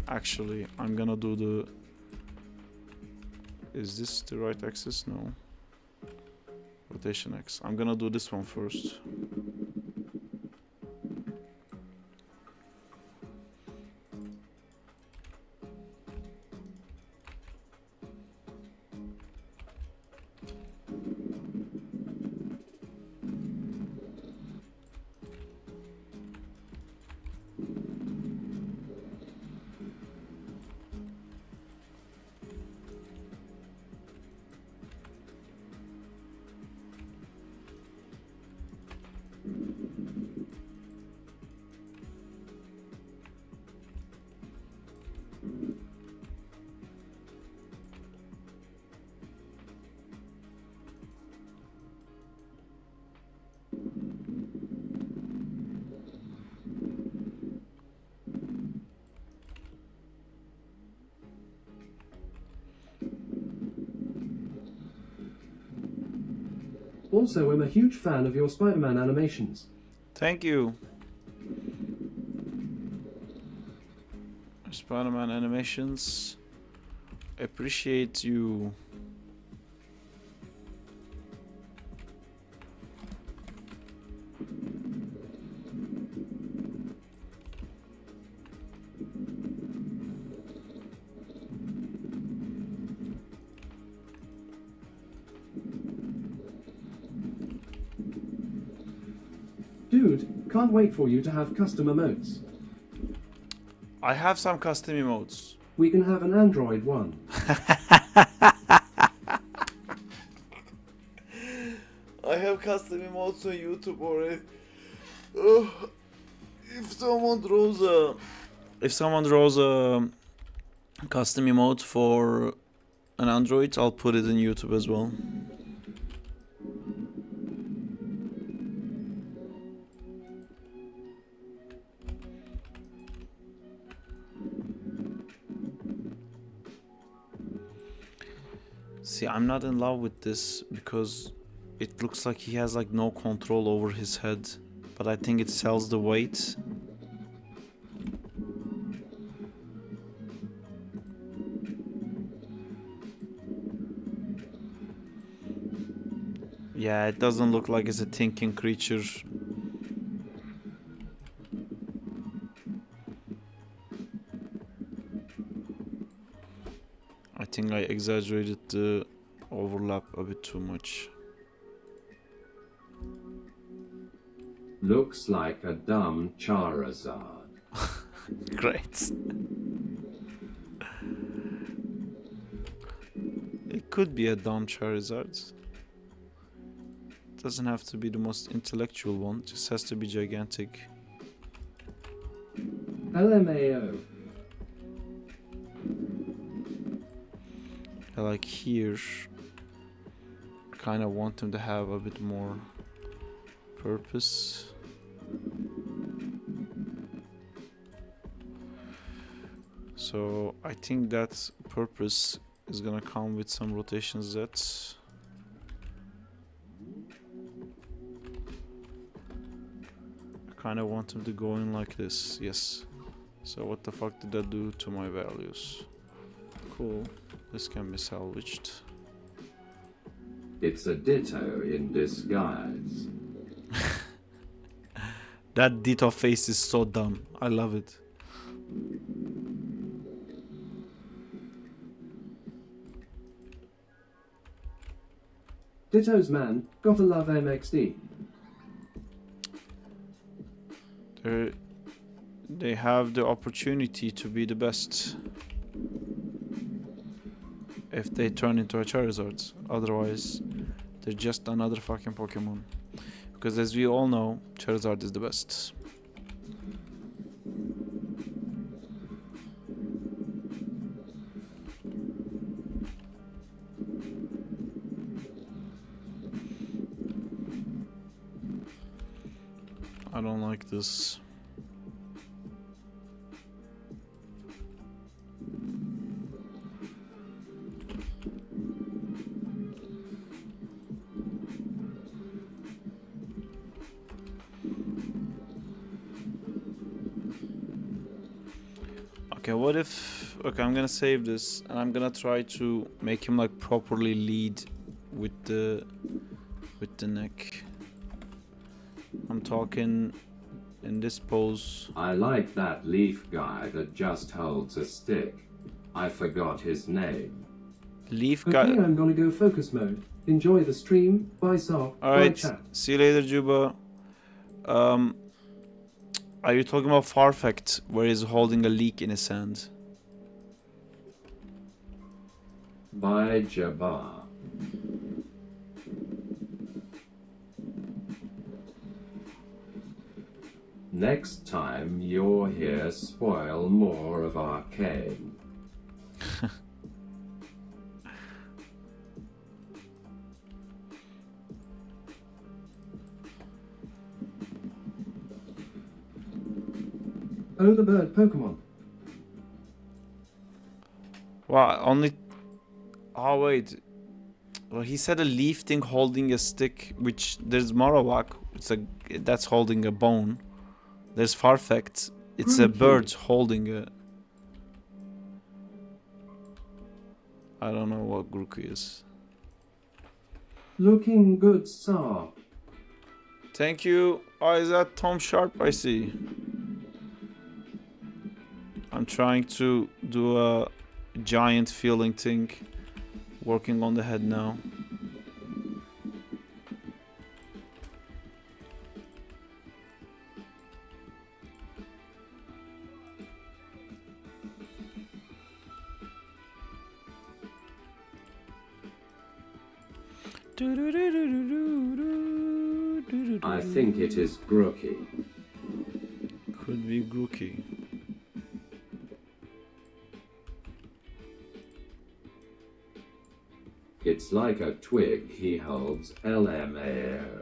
S2: Actually, I'm gonna do the... Is this the right axis? No. Rotation X. I'm gonna do this one first.
S3: Also, I'm a huge fan of your Spider-Man animations.
S2: Thank you. Spider-Man animations. Appreciate you.
S3: Dude, can't wait for you to have custom emotes.
S2: I have some custom emotes.
S3: We can have an Android one.
S2: I have custom emotes on YouTube already. If someone draws a custom emote for an Android, I'll put it in YouTube as well. See, I'm not in love with this because it looks like he has like no control over his head, but I think it sells the weight. Yeah, it doesn't look like it's a thinking creature. I think I exaggerated the overlap a bit too much.
S3: Looks like a dumb Charizard.
S2: Great. It could be a dumb Charizard. Doesn't have to be the most intellectual one, just has to be gigantic.
S3: LMAO.
S2: Like here, I kind of want him to have a bit more purpose. So I think that purpose is gonna come with some rotation Zs. I kind of want him to go in like this, yes. So what the fuck did that do to my values? Cool. This can be salvaged.
S3: It's a ditto in disguise.
S2: That Ditto face is so dumb. I love it.
S3: Ditto's man, gotta love MXD.
S2: They have the opportunity to be the best if they turn into a Charizard. Otherwise, they're just another fucking Pokemon. Because as we all know, Charizard is the best. I don't like this. Okay, what if... Okay, I'm gonna save this and I'm gonna try to make him like properly lead with the neck. I'm talking in this pose.
S5: I like that leaf guy that just holds a stick. I forgot his name.
S2: Leaf
S3: Okay,
S2: guy.
S3: I'm gonna go focus mode. Enjoy the stream. Bye, Sar. Bye,
S2: Alright,
S3: chat.
S2: see you later, Juba. Are you talking about Farfetch, where he's holding a leak in his hand?
S5: Bye, Jabbar. Next time you're here, spoil more of Arcane.
S3: Oh, the bird Pokemon.
S2: Well, only... Oh, wait. Well, he said a leaf thing holding a stick, which there's Marowak. That's holding a bone. There's Farfetch. It's a bird holding a... I don't know what Grookey is.
S3: Looking good, Sar.
S2: Thank you. Oh, is that Tom Sharp? I see. I'm trying to do a giant feeling thing. Working on the head now.
S5: I think it is Grookey.
S2: Could be Grookey.
S5: It's like a twig he holds, LMAO.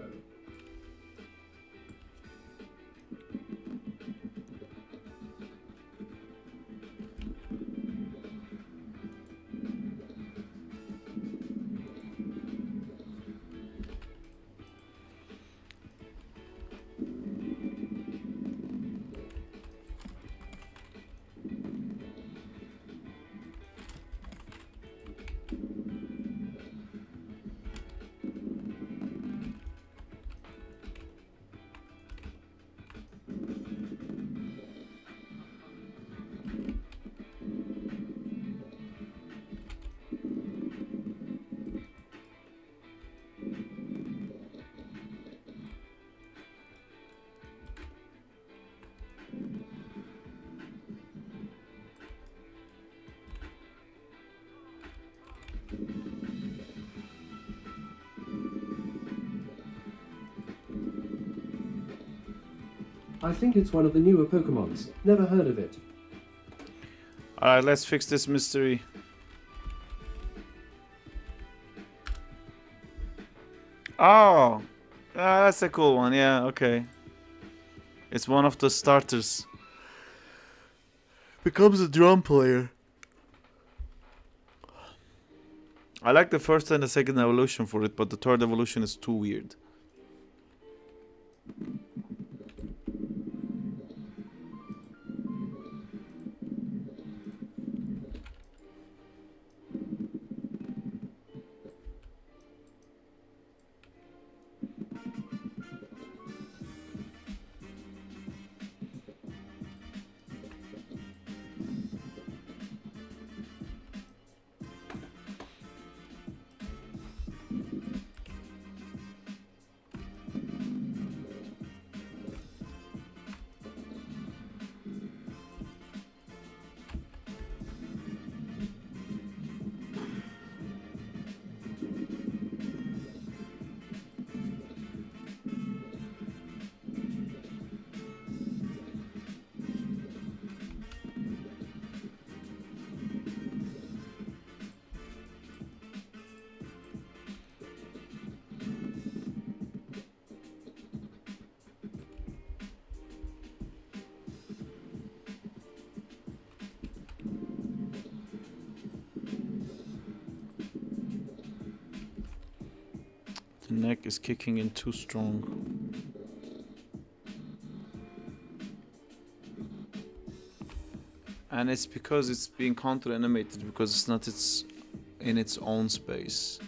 S3: I think it's one of the newer Pokemons. Never heard of it.
S2: Alright, let's fix this mystery. Oh! That's a cool one, yeah, okay. It's one of the starters. Becomes a drum player. I like the first and the second evolution for it, but the third evolution is too weird. neck is kicking in too strong. And it's because it's being counter animated, because it's not in its own space.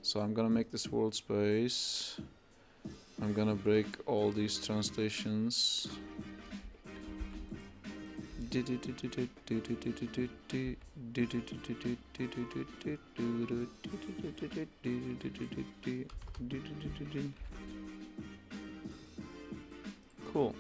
S2: So I'm gonna make this world space. I'm gonna break all these translations. Cool.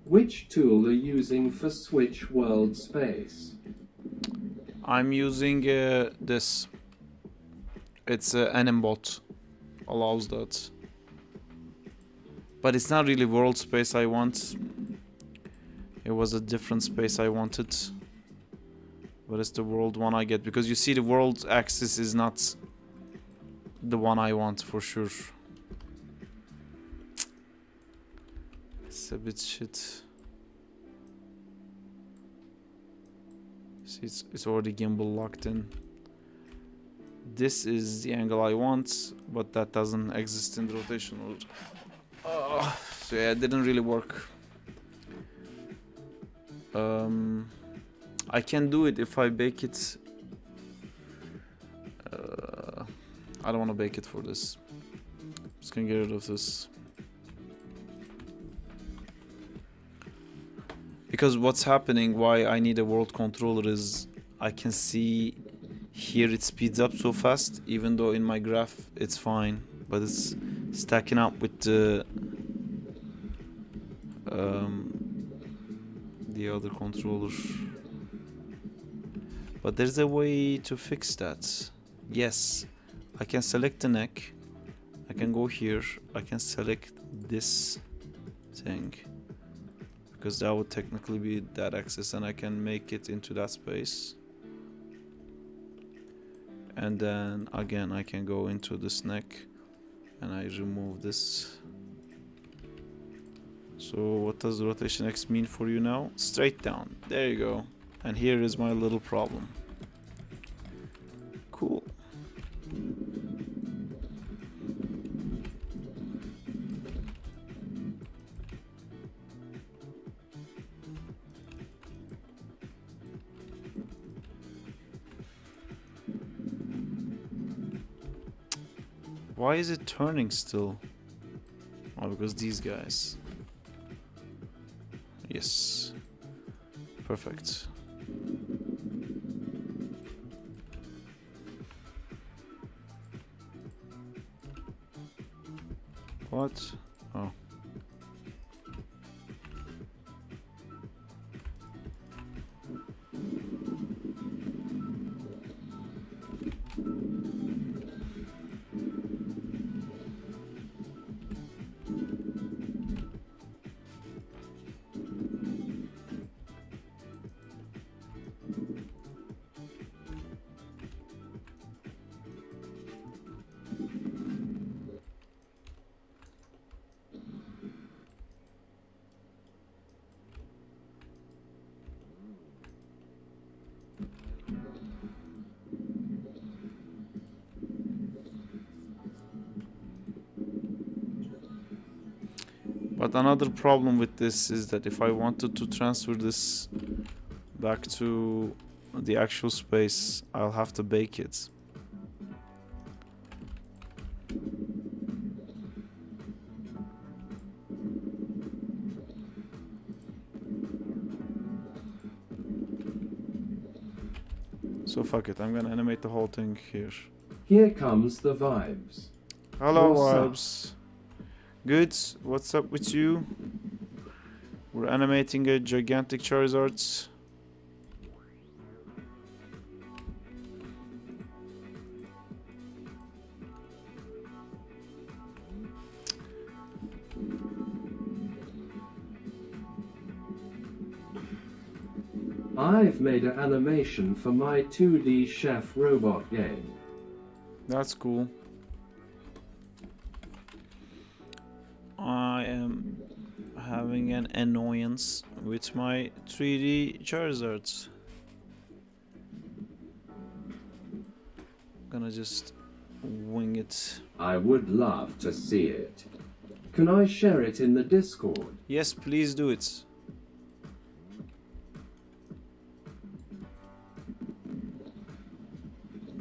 S3: Which tool are you using for switch world space?
S2: I'm using this. It's anim bot. Allows that. But it's not really world space I want. It was a different space I wanted. But it's the world one I get. Because you see the world axis is not the one I want for sure. It's a bit shit. See, it's already gimbal locked in. This is the angle I want, but that doesn't exist in the rotation mode. So yeah, it didn't really work. I can do it if I bake it. I don't want to bake it for this. Just gonna get rid of this. Because what's happening, why I need a world controller is I can see here it speeds up so fast, even though in my graph it's fine, but it's stacking up with the other controller. But there's a way to fix that. Yes, I can select the neck, I can go here, I can select this thing, because that would technically be that axis, and I can make it into that space. And then again I can go into this neck and I remove this. So what does rotation X mean for you now? Straight down. There you go. And here is my little problem. Cool. Why is it turning still? Oh, because these guys. Yes. Perfect. What? Oh. But another problem with this is that if I wanted to transfer this back to the actual space, I'll have to bake it. So fuck it, I'm gonna animate the whole thing here.
S3: Here comes the vibes.
S2: Hello,
S3: What's up?
S2: vibes. Good. What's up with you? We're animating a gigantic Charizard.
S3: I've made an animation for my 2D chef robot game.
S2: That's cool. I am having an annoyance with my 3D Charizards. Gonna just wing it.
S3: I would love to see it. Can I share it in the Discord?
S2: Yes, please do it.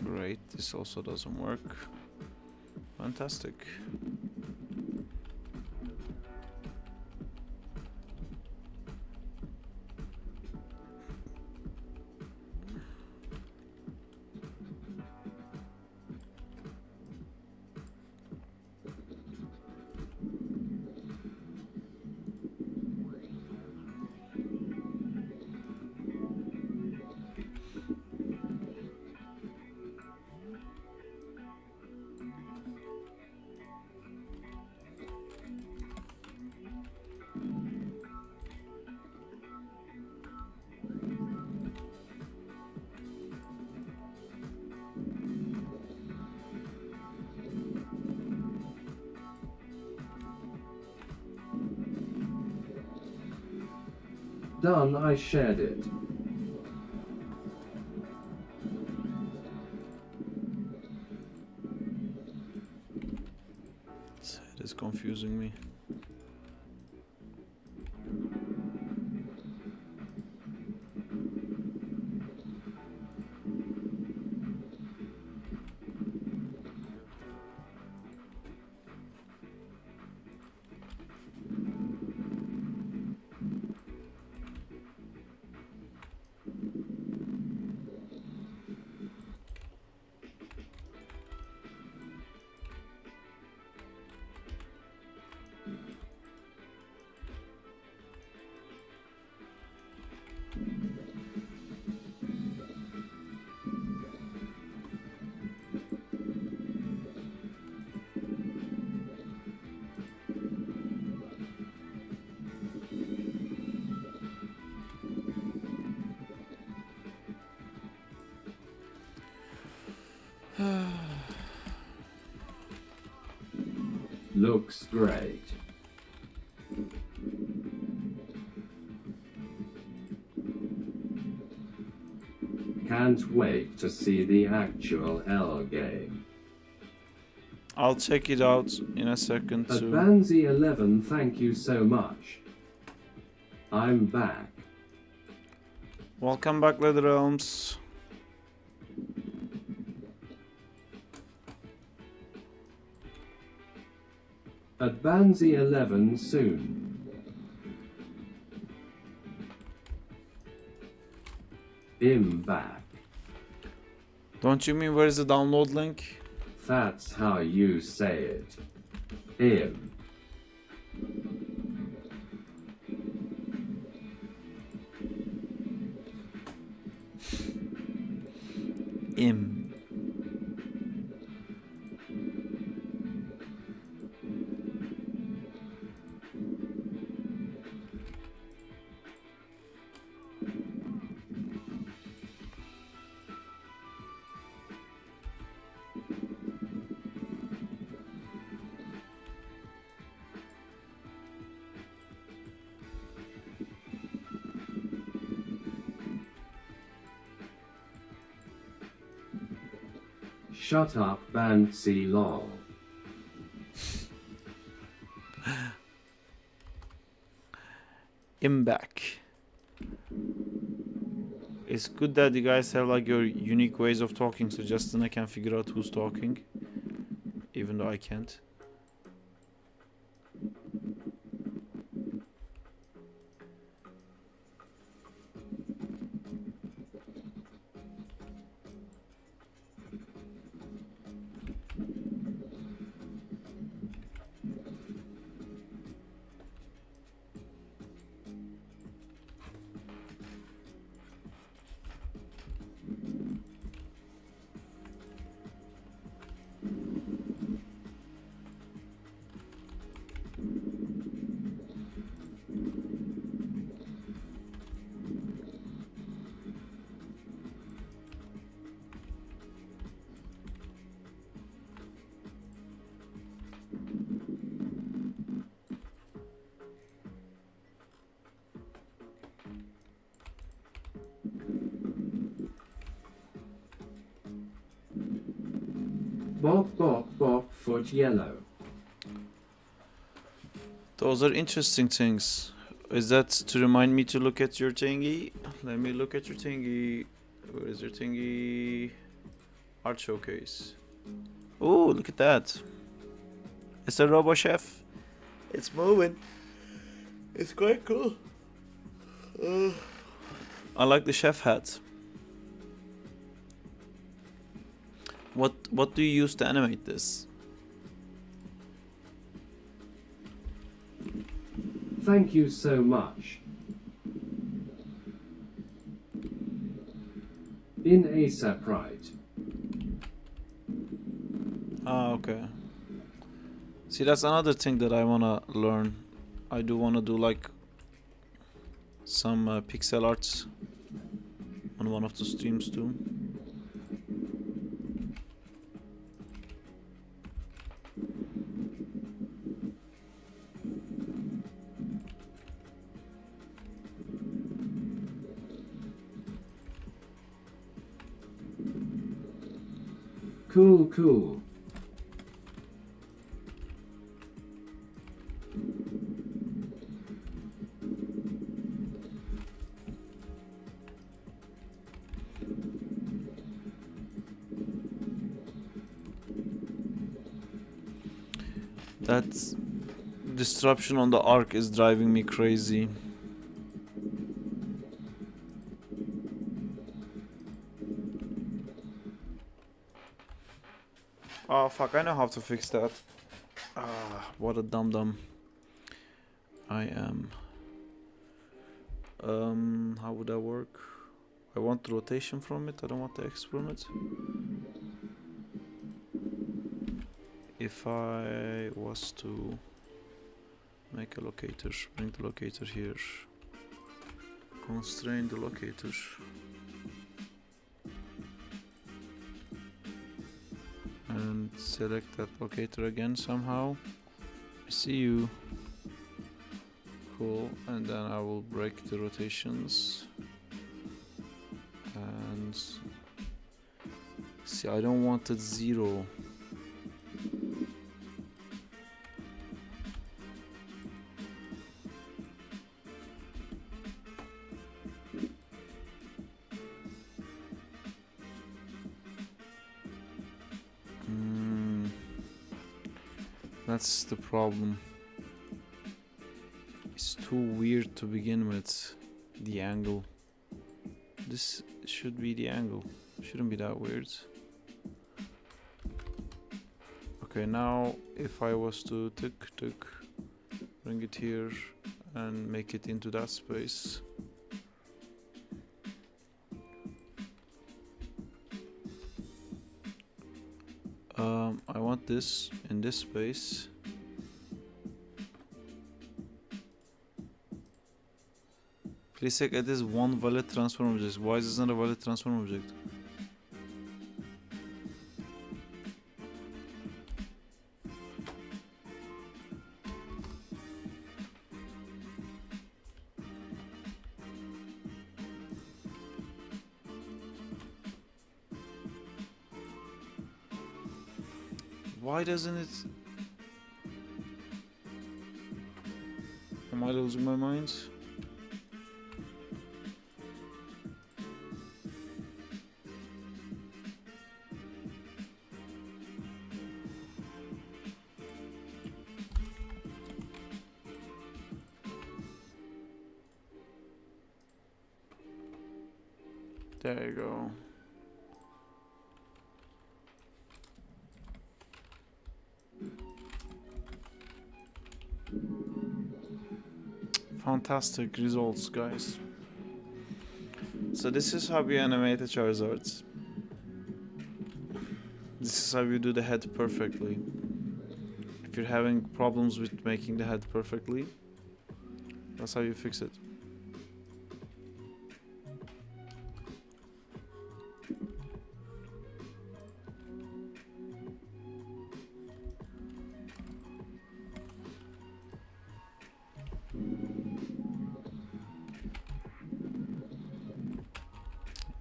S2: Great, this also doesn't work. Fantastic.
S3: Done, I shared it.
S2: It is confusing me.
S3: Looks great. Can't wait to see the actual L game.
S2: I'll check it out in a second too.
S3: Advanzi 11, thank you so much. I'm back.
S2: Welcome back, Leather Elms.
S3: Advanzi 11 soon. I'm back.
S2: Don't you mean where's the download link?
S3: That's how you say it. I'm.
S2: Im.
S3: Shut up, Banksy lol.
S2: Im back. It's good that you guys have like your unique ways of talking, so Justin I can figure out who's talking, even though I can't.
S3: Bok bok bok foot yellow.
S2: Those are interesting things. Is that to remind me to look at your thingy? Let me look at your thingy. Where is your thingy? Art showcase. Oh, look at that. It's a Robo Chef. It's moving. It's quite cool. I like the chef hat. What do you use to animate this?
S3: Thank you so much. In ASAP right.
S2: Ah, okay. See, that's another thing that I wanna learn. I do wanna do like some pixel arts on one of the streams too.
S3: Cool, cool.
S2: That disruption on the arc is driving me crazy. Oh fuck, I know how to fix that. Ah, what a dum-dum I am. How would that work? I want the rotation from it, I don't want the X from it. If I was to make a locator, bring the locator here, constrain the locator. And select that locator again somehow. I see you. Cool. And then I will break the rotations. And see, I don't want it 0. That's the problem. It's too weird to begin with. The angle. This should be the angle. Shouldn't be that weird. Okay, now if I was to bring it here and make it into that space. I want this in this space. Please check it is one valid transform object. Why is this not a valid transform object? Why doesn't it? Am I losing my mind? There you go. Fantastic results, guys. So this is how we animate a Charizard. This is how you do the head perfectly. If you're having problems with making the head perfectly, that's how you fix it.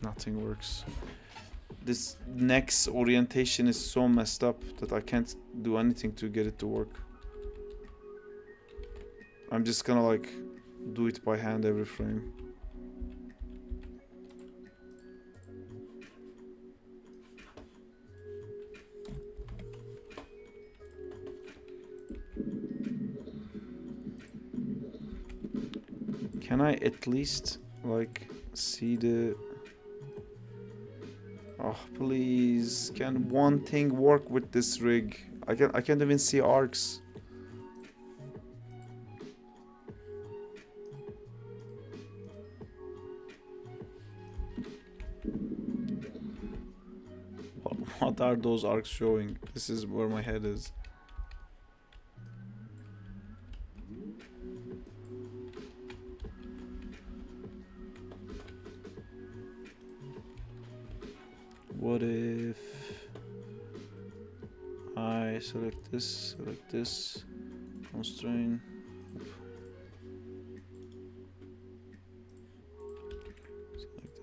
S2: Nothing works. this neck's orientation is so messed up that I can't do anything to get it to work. I'm just gonna like do it by hand every frame. Can I at least like see the... Oh, please, can one thing work with this rig? I can't even see arcs. What are those arcs showing? This is where my head is. What if I select this, constrain,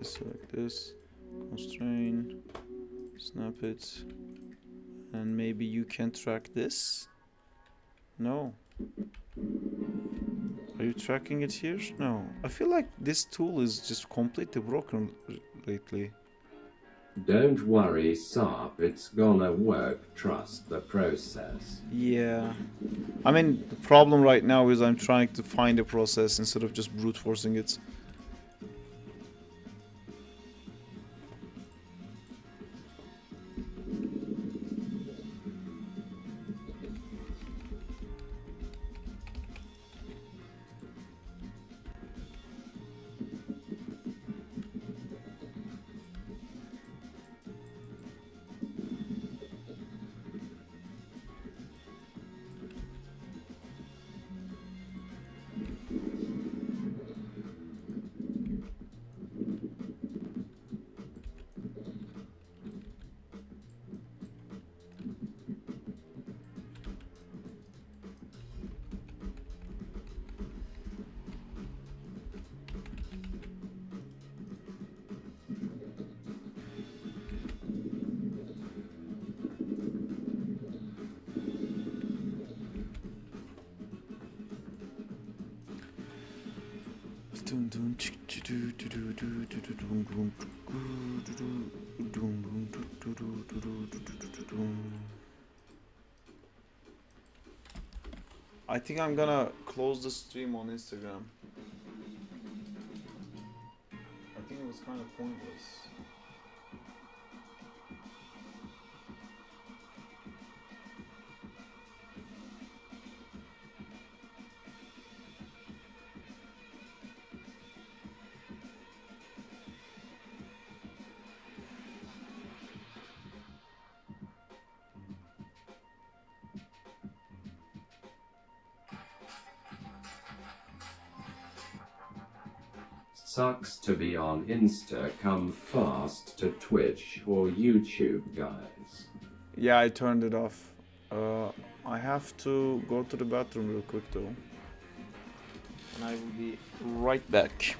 S2: select this, constrain, snap it, and maybe you can track this? No. Are you tracking it here? No. I feel like this tool is just completely broken lately.
S5: Don't worry, Sarp, it's gonna work. Trust the process.
S2: Yeah. I mean, the problem right now is I'm trying to find a process instead of just brute forcing it. I think I'm gonna close the stream on Instagram. I think it was kind of pointless.
S5: Sucks to be on Insta, come fast to Twitch or YouTube, guys.
S2: Yeah, I turned it off. I have to go to the bathroom real quick though. And I will be right back.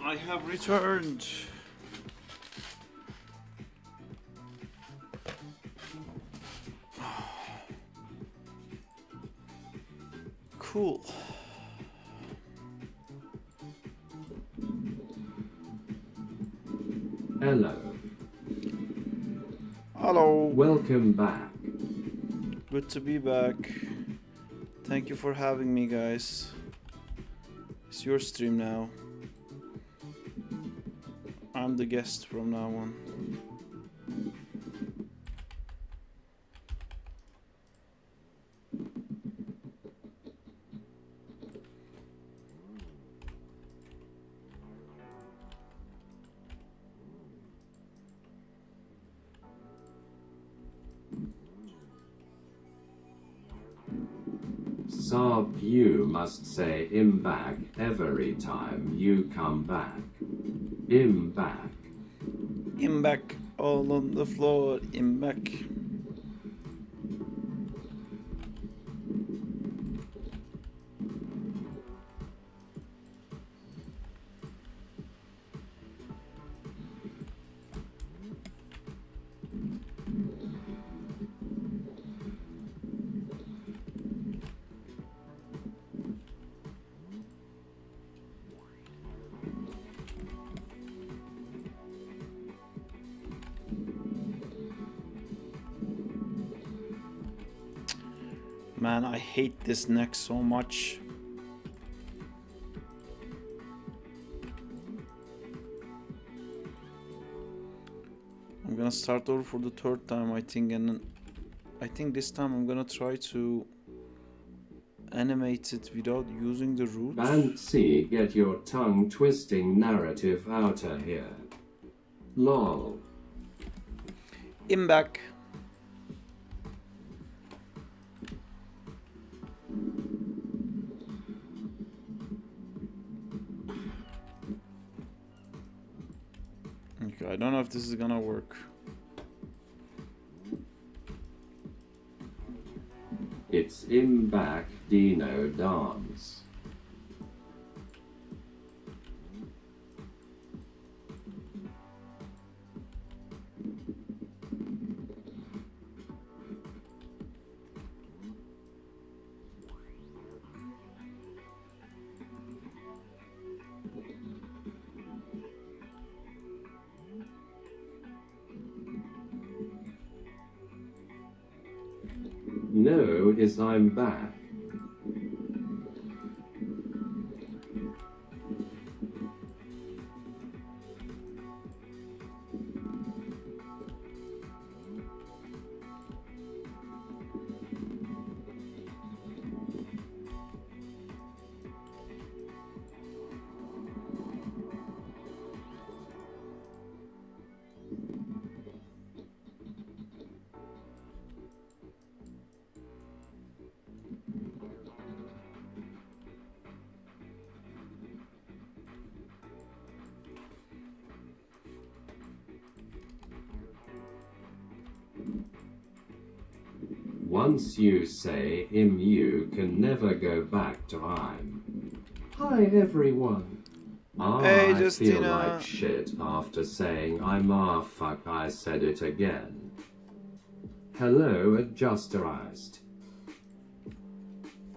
S2: I have returned. Cool.
S3: Hello.
S2: Hello.
S3: Welcome back.
S2: Good to be back. Thank you for having me, guys. It's your stream now. I'm the guest from now on.
S3: Saab, you must say "im back" every time you come back. Im back.
S2: I'm back, all on the floor. I'm back. Man, I hate this neck so much. I'm gonna start over for the third time, I think, and I think this time I'm gonna try to animate it without using the root.
S3: Fancy, get your tongue twisting narrative outta here. Lol.
S2: I'm back. Okay, I don't know if this is gonna work.
S3: It's im back Dino dance. No is I'm back. Once you say im, you can never go back to I'm. Hi everyone.
S2: Hey,
S3: I feel
S2: Justina.
S3: like shit after saying I'm fuck, I said it again. Hello, adjusterized.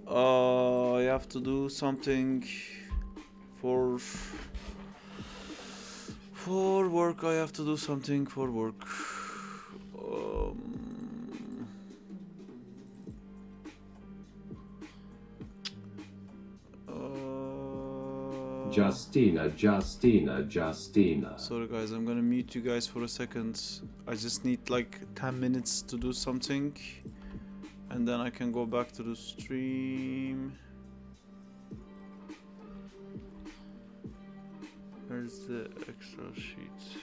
S2: I have to do something for work. I have to do something for work.
S3: Justina.
S2: Sorry guys, I'm gonna mute you guys for a second. I just need like 10 minutes to do something and then I can go back to the stream. Where's the Excel sheet?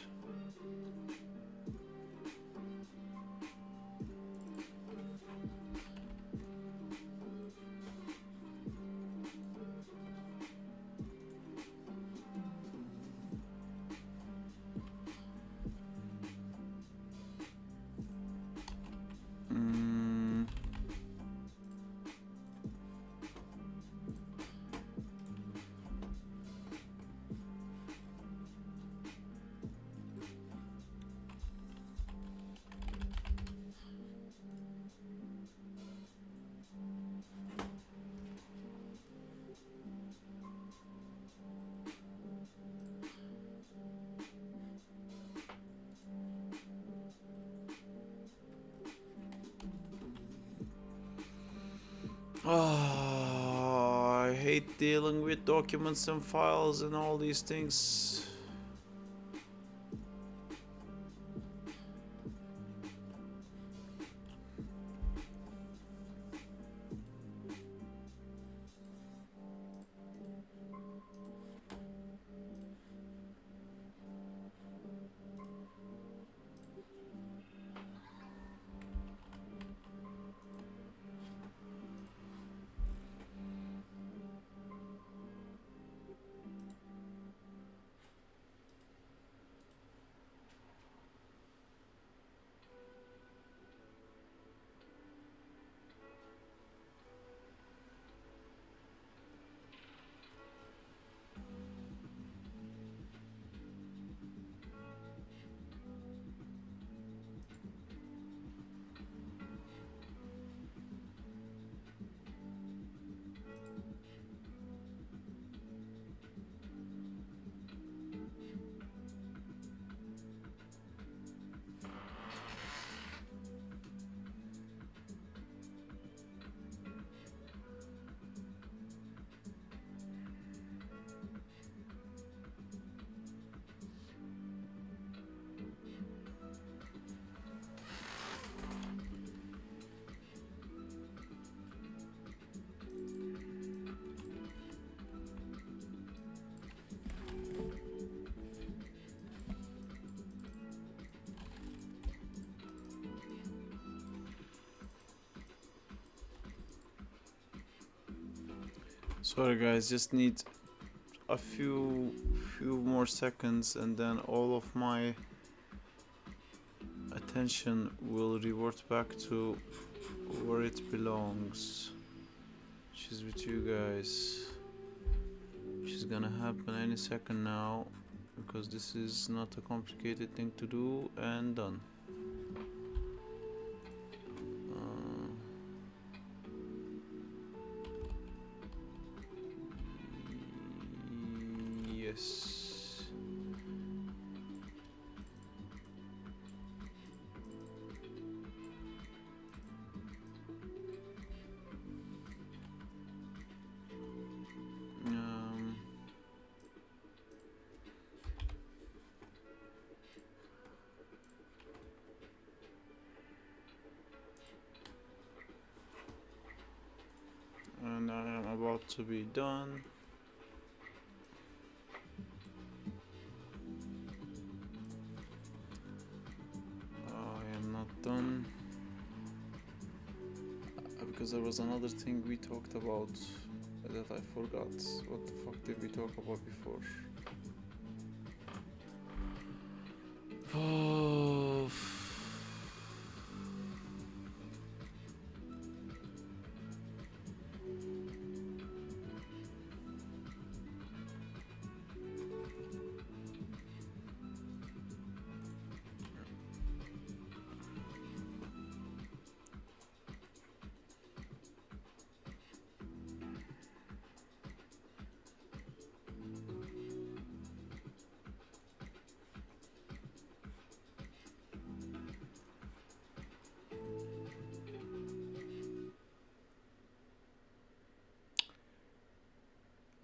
S2: Oh, I hate dealing with documents and files and all these things. Sorry guys, just need a few more seconds and then all of my attention will revert back to where it belongs, which is with you guys, which is gonna happen any second now because this is not a complicated thing to do, and done. Yes. And I am about to be done. I am not done because there was another thing we talked about that I forgot. What the fuck did we talk about before? Oh.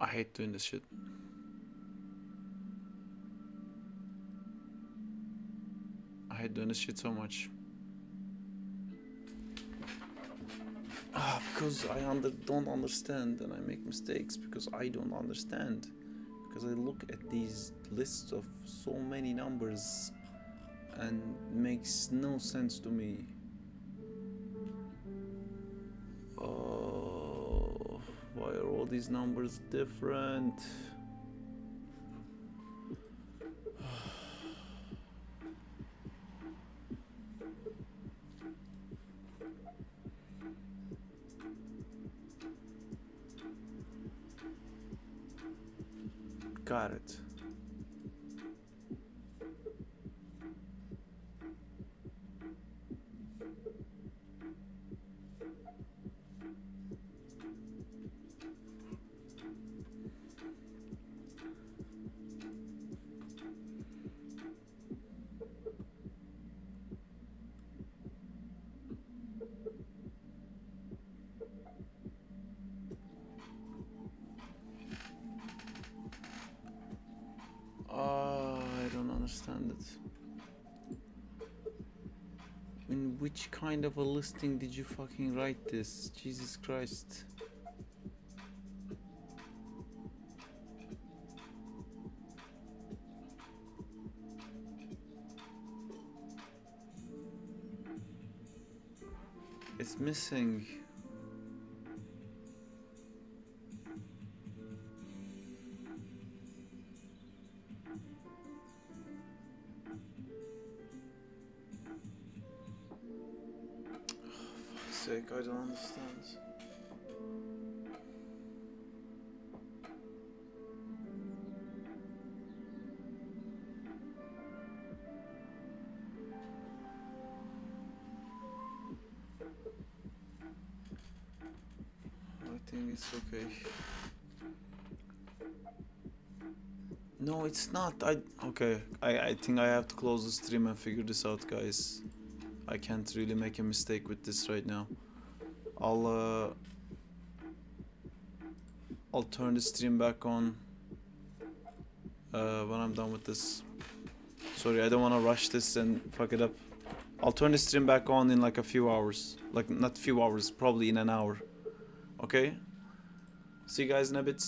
S2: I hate doing this shit. I hate doing this shit so much. Because I don't understand and I make mistakes because I don't understand. Because I look at these lists of so many numbers and it makes no sense to me. Why are all these numbers different? Got it. understand it. In which kind of a listing did you fucking write this? Jesus Christ. It's missing. Sake, I don't understand. I think it's okay. No, it's not. Okay. I think I have to close the stream and figure this out, guys. I can't really make a mistake with this right now. I'll turn the stream back on when I'm done with this. Sorry, I don't want to rush this and fuck it up. I'll turn the stream back on in like a few hours. Like, not few hours, probably in an hour. Okay? See you guys in a bit.